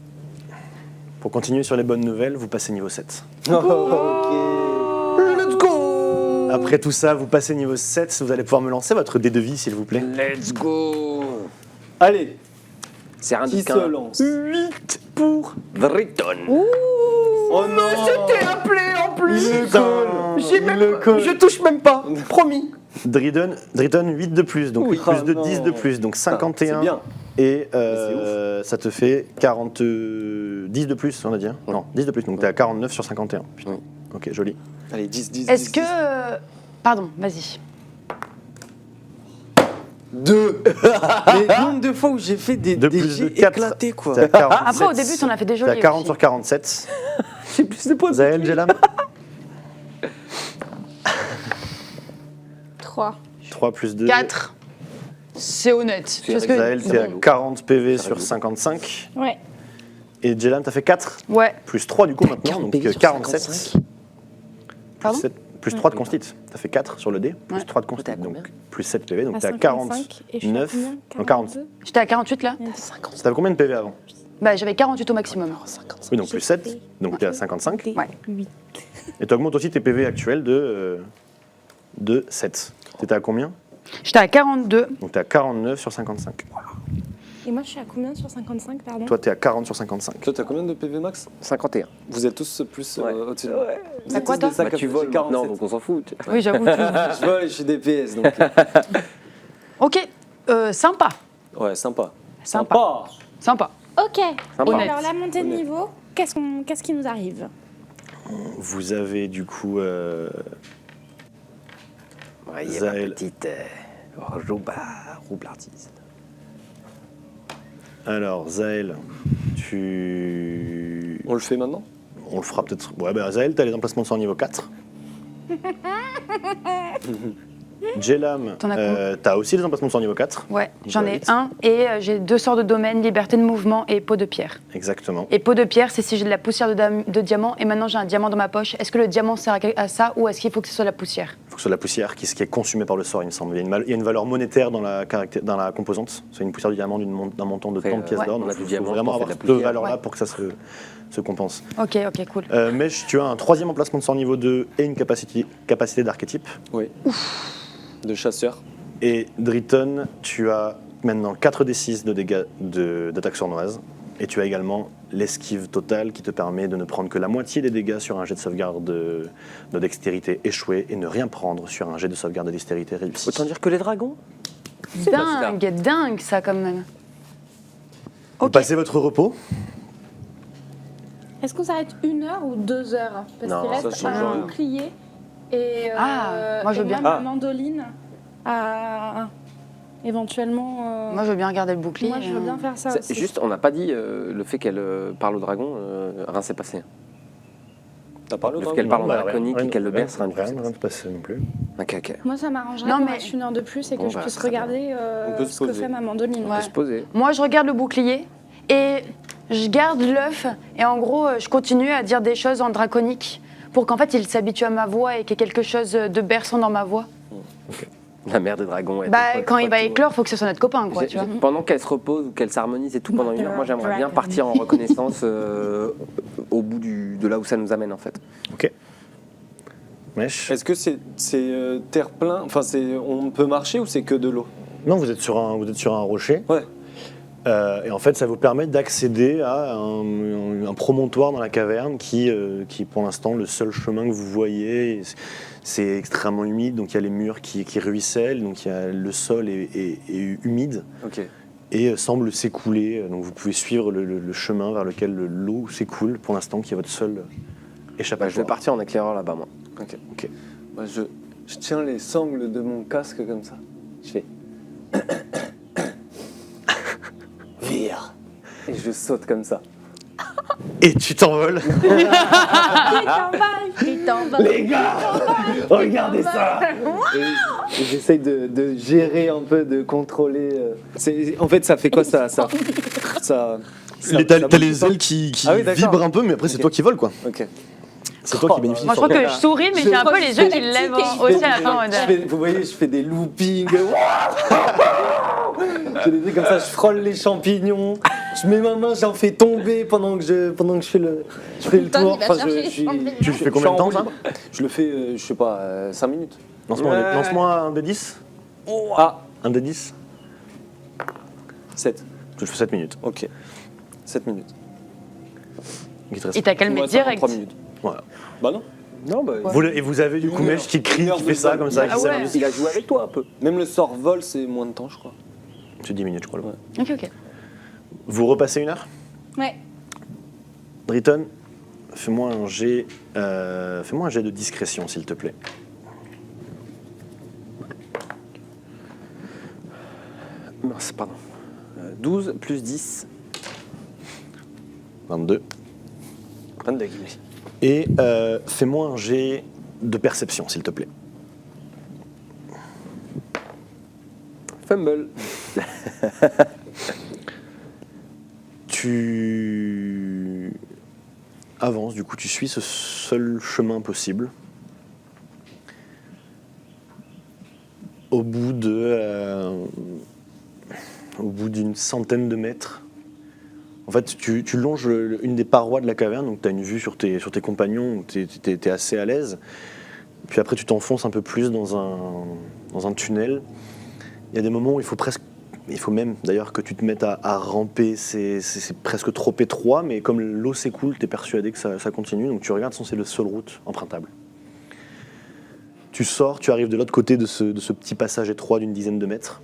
S3: Pour continuer sur les bonnes nouvelles, vous passez niveau 7.
S8: Let's go.
S3: Après tout ça, vous passez niveau 7, vous allez pouvoir me lancer votre dé de vie, s'il vous plaît.
S6: Let's go.
S8: Allez,
S5: C'est un
S8: qui
S5: de
S8: se lance?
S3: 8 pour
S6: Driton.
S8: Oh non.
S6: J'étais appelé en plus.
S3: Putain,
S6: Je touche même pas. Promis.
S3: Driton, 8 de plus, donc
S8: Oui.
S3: plus de
S8: Oh
S3: 10
S8: non.
S3: de plus, donc 51.
S8: C'est bien.
S3: Et
S8: c'est
S3: ça te fait 10 de plus, on a dit. Hein non, 10 de plus, donc t'es à 49 sur 51. Putain. Ok, joli.
S8: Allez, 10.
S2: Est-ce que... Pardon, vas-y.
S8: 2. Mais nombre de fois où j'ai fait des
S3: De plus de
S8: jets
S3: 4.
S8: éclatés, quoi.
S3: T'es à 47.
S2: Après, au début, t'en as fait des
S3: T'es
S2: jolis
S3: à 40
S2: aussi.
S3: sur 47.
S8: J'ai plus de points.
S3: Zaël, Jelam,
S4: 3.
S3: 3 plus 2.
S2: 4. C'est honnête. Parce que-
S3: Zaël, t'es à 40 PV sur 55.
S4: Ouais.
S3: Et Jelam, t'as fait 4
S2: Ouais.
S3: plus 3 du coup maintenant,
S5: 40
S3: donc
S5: PV sur
S3: 47.
S5: 55.
S2: Pardon
S3: Plus 3 de constit. T'as fait 4 sur le dé, plus
S2: Ouais.
S3: 3 de
S5: T'es
S3: constit,
S5: à
S3: donc
S5: combien
S3: plus 7 PV, donc
S4: À
S3: t'es à
S4: 55, et je suis à
S3: 49.
S4: combien
S3: Non, 40.
S2: J'étais à 48 là.
S3: T'avais combien de PV avant?
S2: Bah, j'avais 48 au maximum.
S3: Oui, donc plus 7, donc t'es à 55.
S2: Ouais.
S4: 8.
S3: Et tu augmentes aussi tes PV actuels de 7. T'étais à combien?
S2: J'étais à 42.
S3: Donc t'es à 49 sur 55.
S4: Et moi, je suis à combien sur 55, pardon?
S3: Toi, t'es à 40 sur 55.
S8: Toi, t'as combien de PV max?
S5: 51.
S8: Vous êtes tous plus
S5: Ouais.
S8: au-dessus de moi. Vous
S2: T'as
S8: êtes
S2: quoi,
S8: tous
S2: toi
S8: des sacs
S5: Bah,
S8: à
S5: tu
S8: j'ai
S5: voles
S8: 47.
S5: Non, donc on s'en fout.
S2: Oui, j'avoue.
S8: Je vole et je suis DPS, donc.
S2: Ok. Sympa.
S8: Ouais, sympa.
S2: Sympa.
S4: Ok.
S5: Sympa.
S4: Et alors, la montée de
S8: Honnête.
S4: niveau, qu'est-ce qui nous arrive?
S3: Vous avez du coup
S5: Ouais, il y a
S3: Zaël.
S5: ma petite roublardise.
S3: Alors, Zaël, tu.
S8: On le fait maintenant?
S3: On le fera peut-être. Ouais, bah, Zaël, t'as les emplacements de sort niveau 4. Jelam,
S2: T'en as
S3: t'as aussi les emplacements de sort niveau 4.
S2: Ouais, j'en ai
S3: Vite.
S2: un. Et j'ai 2 sorts de domaine, liberté de mouvement et peau de pierre.
S3: Exactement.
S2: Et peau de pierre, c'est si j'ai de la poussière de diamant et maintenant j'ai un diamant dans ma poche. Est-ce que le diamant sert à ça ou est-ce qu'il faut que ce soit la poussière?
S3: Il faut que ce soit la poussière qui est consumée par le sort, il me semble. Il y a une valeur monétaire dans la composante. C'est une poussière de diamant d'un montant de
S5: Après,
S3: tant de pièces
S2: ouais.
S3: d'or.
S5: on
S3: Donc
S5: a
S3: il
S5: du
S3: faut
S5: diamant
S3: vraiment
S5: pour
S3: avoir
S5: faire de
S3: cette
S5: la poussière.
S3: valeur-là
S2: Ouais.
S3: pour que ça se compense.
S2: Ok, cool.
S3: Mesh, tu as un 3e emplacement de sort niveau 2 et une capacité d'archétype.
S8: Oui. De chasseur.
S3: Et Driton, tu as maintenant 4d6 de dégâts d'attaque sournoise. Et tu as également l'esquive totale qui te permet de ne prendre que la moitié des dégâts sur un jet de sauvegarde de dextérité échoué et ne rien prendre sur un jet de sauvegarde de dextérité réussi.
S5: Autant dire que les dragons.
S2: Dingue ça quand même.
S3: Vous
S2: Ok.
S3: passez votre repos.
S4: Est-ce qu'on s'arrête 1 heure ou 2 heures? Parce
S5: Non,
S4: qu'il
S8: ça
S4: reste
S8: change
S4: un
S8: rien.
S4: bouclier et,
S2: moi, je veux
S4: et
S2: bien.
S4: ma mandoline à éventuellement.
S2: Moi, je veux bien regarder le bouclier.
S4: Moi, je veux bien faire ça
S5: C'est
S4: aussi.
S5: juste, on n'a pas dit le fait qu'elle parle au dragon, rien s'est passé.
S8: T'as parlé au
S5: Le fait
S8: dragon?
S5: qu'elle parle en
S3: Bah,
S5: draconique et qu'elle le berce, rien du tout.
S3: rien ne se passe non plus.
S5: Ok, ok.
S4: Moi, ça m'arrangerait
S2: Non,
S4: qu'on
S2: mais-
S4: reste 1 heure de plus et que
S5: Bon,
S4: je
S5: bah,
S4: puisse
S5: très bien.
S4: regarder
S8: On peut se
S4: ce que
S8: poser.
S4: fait ma mandoline.
S5: On peut se poser.
S2: Moi, je regarde le bouclier et je garde l'œuf. Et en gros, je continue à dire des choses en draconique pour qu'en fait, il s'habitue à ma voix et qu'il y ait quelque chose de berçant dans ma voix.
S5: La mère des dragons.
S2: Quand il va éclore, faut que ce soit notre copain, quoi, tu vois.
S5: Pendant qu'elle se repose ou qu'elle s'harmonise et tout pendant 1 heure, moi j'aimerais bien partir en reconnaissance au bout de là où ça nous amène en fait.
S3: Ok. Mèche.
S8: Est-ce que c'est terre-plein? Enfin, on peut marcher ou c'est que de l'eau?
S3: Non, vous êtes sur un rocher.
S8: Ouais.
S3: Et en fait, ça vous permet d'accéder à un promontoire dans la caverne qui est pour l'instant le seul chemin que vous voyez. C'est extrêmement humide, donc il y a les murs qui ruissellent, donc le sol est humide
S8: Ok.
S3: et semble s'écouler. Donc vous pouvez suivre le chemin vers lequel l'eau s'écoule pour l'instant, qui est votre seul échappatoire.
S5: Je vais partir en éclaireur là-bas moi.
S3: Ok.
S8: Moi, je tiens les sangles de mon casque comme ça. Je fais. Vire. Et je saute comme ça.
S3: Et tu t'envoles.
S4: Il t'emballe.
S8: Les gars, regardez ça. Et j'essaye de gérer un peu, de contrôler. En fait, ça fait quoi ça
S3: T'as
S8: bouge
S3: les
S8: pas
S3: ailes qui
S8: Ah oui, d'accord.
S3: vibrent un peu, mais après c'est
S8: Ok.
S3: toi qui voles, quoi.
S8: Ok.
S3: C'est toi qui bénéficie.
S2: Moi, je crois que je souris, mais j'ai un peu les yeux qui lèvent aussi à la fin.
S8: Vous voyez, je fais des loopings. Je fais des trucs comme ça, je frôle les champignons. Je mets ma main, j'en fais tomber pendant que je fais le tour.
S4: il va chercher les champignons.
S3: Tu fais combien de temps, ça?
S8: Je le fais, je sais pas, 5 minutes.
S3: Lance-moi un D10.
S8: Ah,
S3: Un D10.
S8: 7.
S3: Tu le fais 7 minutes.
S8: Ok. 7 minutes.
S3: Il te reste-
S2: Il t'a calmé
S8: Ouais,
S2: direct.
S8: 3 minutes.
S3: Voilà.
S8: Bah non. Non, bah.
S3: Et vous avez du coup Mèche qui crie, qui fait ça comme ça, qui
S2: Ah ouais.
S3: s'amuse.
S5: Il a joué avec toi un peu.
S8: Même le sort vol, c'est moins de temps, je crois.
S3: C'est 10 minutes, je crois. là.
S2: Ok, ok.
S3: Vous repassez 1 heure.
S4: Ouais.
S3: Driton, fais-moi un jet de discrétion, s'il te plaît.
S5: Mince, pardon. 12 plus 10.
S3: 22.
S8: 22 guillemets.
S3: Et fais-moi un jet de perception, s'il te plaît.
S5: Fumble.
S3: Tu avances, du coup, tu suis ce seul chemin possible. Au bout d'une centaine de mètres, en fait, tu longes une des parois de la caverne, donc tu as une vue sur tes compagnons, tu es assez à l'aise. Puis après, tu t'enfonces un peu plus dans un tunnel. Il y a des moments où il faut même d'ailleurs que tu te mettes à ramper, c'est presque trop étroit, mais comme l'eau s'écoule, tu es persuadé que ça continue, donc tu regardes, c'est la seule route empruntable. Tu sors, tu arrives de l'autre côté de ce petit passage étroit d'une dizaine de mètres,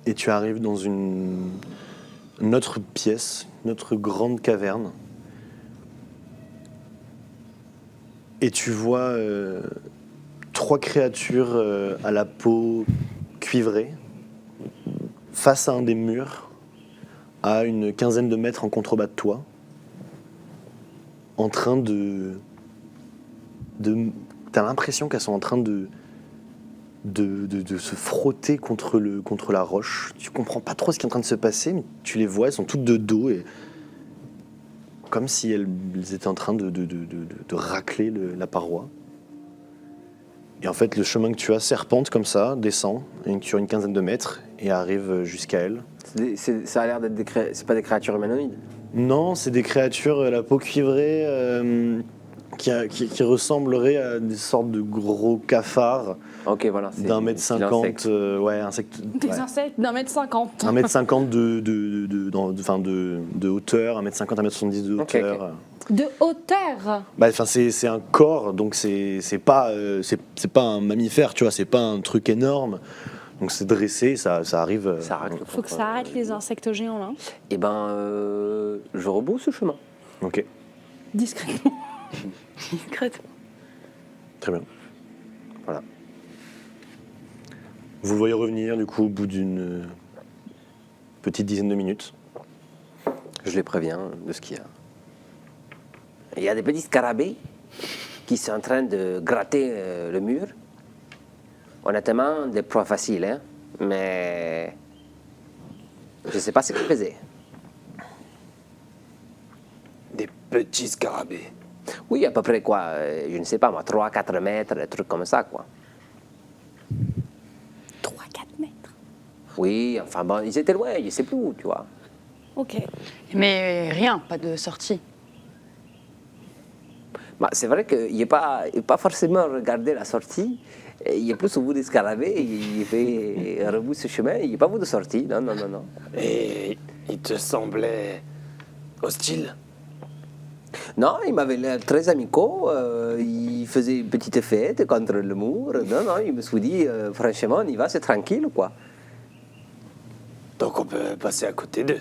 S3: et tu arrives dans une autre pièce, une autre grande caverne, et tu vois 3 créatures à la peau cuivrée, face à un des murs, à une quinzaine de mètres en contrebas de toi, en train de t'as l'impression qu'elles sont en train de se frotter contre la roche. Tu comprends pas trop ce qui est en train de se passer, mais tu les vois, elles sont toutes de dos, et comme si elles étaient en train de racler la paroi. Et en fait, le chemin que tu as serpente comme ça, descend sur une quinzaine de mètres et arrive jusqu'à elle.
S5: Ça a l'air d'être c'est pas des créatures humanoïdes.
S3: Non, c'est des créatures à la peau cuivrée qui ressembleraient à des sortes de gros cafards
S5: Ok, voilà. c'est
S3: d'un mètre
S5: style
S3: 50.
S5: insecte.
S3: Insectes.
S4: Des insectes d'1m50.
S3: 1m50 de hauteur, 1m50, 1m70 de
S5: Ok,
S3: hauteur.
S5: ok.
S4: De hauteur.
S3: C'est un corps, donc c'est pas un mammifère, tu vois, c'est pas un truc énorme. Donc c'est dressé, ça arrive.
S5: Ça racle.
S4: Faut que ça arrête les insectes géants là.
S5: Et ben, je rebrousse ce chemin.
S3: Ok,
S4: Discrètement.
S2: Discrètement.
S3: très bien. Voilà. Vous le voyez revenir du coup au bout d'une petite dizaine de minutes.
S5: Je les préviens de ce qu'il y a.
S6: Il y a des petits scarabées qui sont en train de gratter le mur. Honnêtement, des proies faciles, hein, mais je ne sais pas ce qu'ils faisaient.
S7: Des petits scarabées.
S6: Oui, à peu près quoi, je ne sais pas moi, 3-4 mètres, des trucs comme ça, quoi.
S4: 3-4 mètres.
S6: Oui, enfin bon, ils étaient loin, je ne sais plus où, tu vois.
S4: Ok.
S2: Mais rien, pas de sortie.
S6: Bah, c'est vrai qu'il n'est pas forcément regardé la sortie. Il est plus au bout des scarabées, il fait rebousse ce chemin, il n'y a pas au bout de sortie. Non, non, non, non.
S7: Et il te semblait hostile?
S6: Non, il m'avait l'air très amicaux, il faisait une petite fête contre le mur. Non, non, il me suis dit, franchement, on y va, c'est tranquille, quoi.
S7: Donc on peut passer à côté d'eux.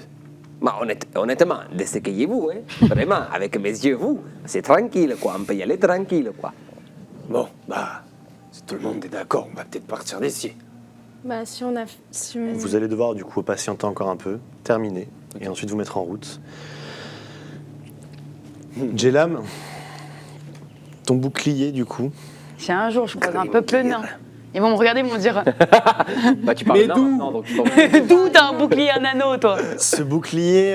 S6: Bah, honnêtement, désaccueillez-vous, hein. Vraiment, avec mes yeux, vous, c'est tranquille, quoi. On peut y aller tranquille, quoi.
S7: Bon, bah, si tout le monde est d'accord, on va peut-être partir d'ici.
S4: Bah, si on a. Si on...
S3: Vous allez devoir du coup patienter encore un peu, terminer, et ensuite vous mettre en route. Jelam, ton bouclier du coup,
S2: Si un jour je croise un peuple nain, ils vont me regarder, ils vont me dire
S5: Bah, tu parles
S8: Mais
S5: non,
S8: d'où
S5: maintenant, donc je pense-
S2: d'où t'as un bouclier, un anneau, toi?
S3: ce bouclier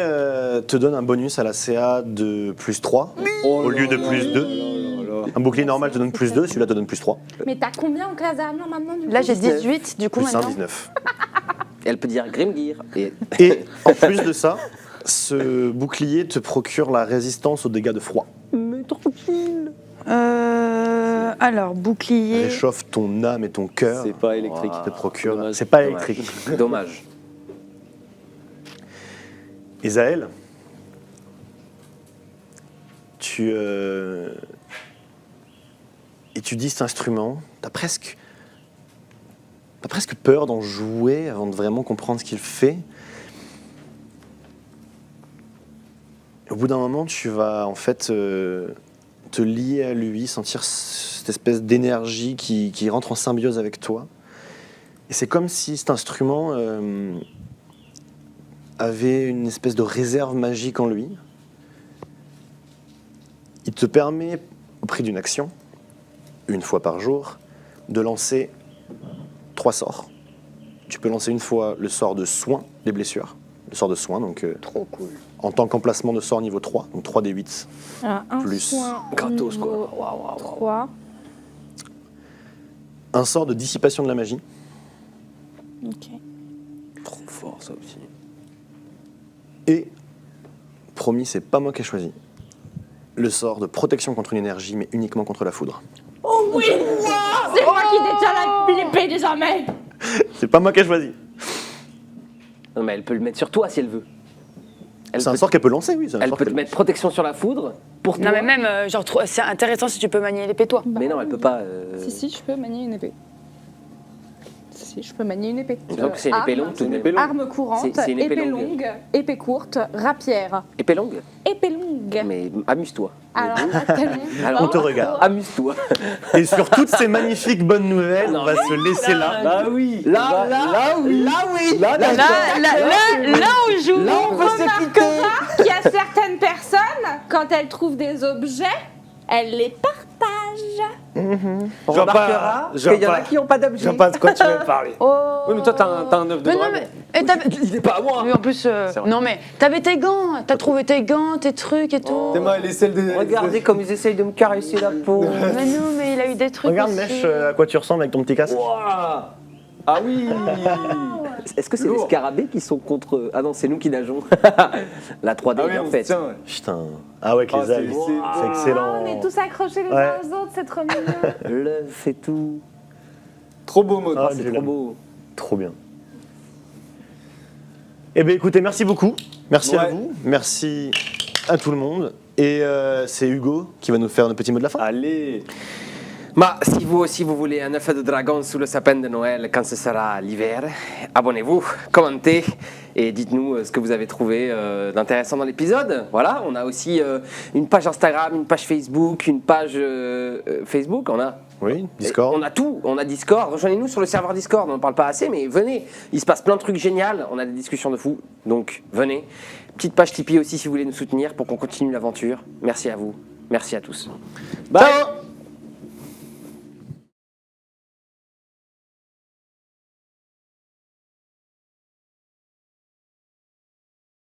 S3: te donne un bonus à la CA de plus 3, au lieu de plus 2. Un bouclier normal te donne plus 2, celui-là te donne plus 3.
S4: Mais t'as combien en classe d'armure maintenant du coup?
S2: Là j'ai 18, du coup
S3: Plus 1,
S2: maintenant.
S3: 19.
S6: Elle peut dire Grimgir. Et
S3: Et en plus de ça, ce bouclier te procure la résistance aux dégâts de froid.
S6: mais tranquille.
S2: Alors, bouclier.
S3: Réchauffe ton âme et ton cœur.
S8: C'est pas électrique.
S3: Te procure.
S8: Dommage.
S3: C'est pas
S6: Dommage.
S3: électrique.
S6: Dommage.
S3: Esaël, tu étudies cet instrument. T'as presque peur d'en jouer avant de vraiment comprendre ce qu'il fait. Au bout d'un moment, tu vas en fait te lier à lui, sentir cette espèce d'énergie qui rentre en symbiose avec toi. Et c'est comme si cet instrument avait une espèce de réserve magique en lui. Il te permet, au prix d'une action, une fois par jour, de lancer 3 sorts. Tu peux lancer une fois le sort de soin des blessures. Le sort de soin, donc
S2: Trop cool.
S3: en tant qu'emplacement de sort niveau 3, donc 3 des 8.
S4: Alors, un
S3: Plus
S4: soin
S7: gratos,
S4: niveau 3.
S3: Un sort de dissipation de la magie.
S4: Ok.
S5: Trop fort, ça aussi.
S3: Et, promis, c'est pas moi qui ai choisi, le sort de protection contre une énergie, mais uniquement contre la foudre.
S4: Oh oui! C'est moi qui détiens l'épée désormais!
S3: C'est pas moi qui ai choisi.
S6: Non, mais elle peut le mettre sur toi si elle veut. Elle
S3: C'est un
S6: peut-
S3: sort qu'elle peut lancer, oui. c'est un
S6: Elle
S3: sort
S6: peut te
S3: qu'elle-
S6: mettre protection sur la foudre pour toi.
S2: Non, mais même, genre, c'est intéressant si tu peux manier l'épée, toi.
S6: Mais non, elle peut pas.
S4: Si, je peux manier une épée. Si, je peux manier une épée.
S6: Donc c'est une épée longue tout de même.
S4: Arme courante,
S6: C'est une épée
S4: épée
S6: longue.
S4: longue, épée courte, rapière.
S6: Épée longue.
S4: Épée longue.
S6: Mais amuse-toi.
S4: Alors, tellement.
S6: Alors,
S3: On te regarde.
S6: Amuse-toi.
S3: Et sur toutes ces magnifiques bonnes nouvelles, on va se laisser là.
S8: Là oui.
S6: Là oui.
S8: Là,
S2: Là, on joue.
S6: Là, on peut se quitter.
S4: Il y a certaines personnes, quand elles trouvent des objets, elles les partagent.
S6: On
S7: Je vois
S6: remarquera
S7: je vois
S6: qu'il y en a
S7: pas.
S6: qui n'ont pas
S7: Je
S6: d'objet.
S7: vois pas de quoi tu veux parler.
S2: Oh.
S8: Oui, mais toi, t'as un œuf de
S2: Mais non,
S8: dragon.
S2: mais.
S6: Il n'est pas à moi.
S2: Oui, en plus,
S8: C'est vrai.
S2: non, mais t'avais tes gants, t'as trouvé tes gants, tes trucs et tout.
S8: Tes mains, elle est celle de.
S6: Regardez comme ils essayent de me caresser la peau.
S2: Mais non, mais il a eu des trucs.
S3: Regarde,
S2: aussi.
S3: Mèche, à quoi tu ressembles avec ton petit casque.
S8: Ouah. Ah oui.
S6: Est-ce que c'est les
S8: Lourd.
S6: scarabées qui sont contre. Ah non, c'est nous qui nageons. La 3D
S8: Ah oui,
S6: en
S8: on
S6: fait.
S8: se tient, ouais.
S3: Putain. Ah ouais, avec
S8: Ah,
S3: les algues.
S8: c'est-
S3: C'est excellent.
S4: Ah, on est tous accrochés les
S3: Ouais.
S4: uns aux autres, c'est trop mignon.
S6: L'œuf et tout.
S8: Trop beau mode.
S3: Ah,
S6: C'est
S3: Dieu
S6: trop
S3: l'aime.
S6: beau.
S3: Trop bien. Eh bien, écoutez, merci beaucoup. Merci à
S8: Ouais.
S3: vous. Merci à tout le monde. Et c'est Hugo qui va nous faire le petit mot de la fin.
S8: Allez.
S5: Bah, si vous aussi vous voulez un œuf de dragon sous le sapin de Noël quand ce sera l'hiver, abonnez-vous, commentez et dites-nous ce que vous avez trouvé d'intéressant dans l'épisode. Voilà, on a aussi une page Instagram, une page Facebook, une page Facebook, on a...
S3: Oui, Discord.
S5: On a tout, on a Discord, rejoignez-nous sur le serveur Discord, on n'en parle pas assez, mais venez, il se passe plein de trucs géniaux, on a des discussions de fou, donc venez. Petite page Tipeee aussi si vous voulez nous soutenir pour qu'on continue l'aventure. Merci à vous, merci à tous.
S8: Bye.
S3: Ciao.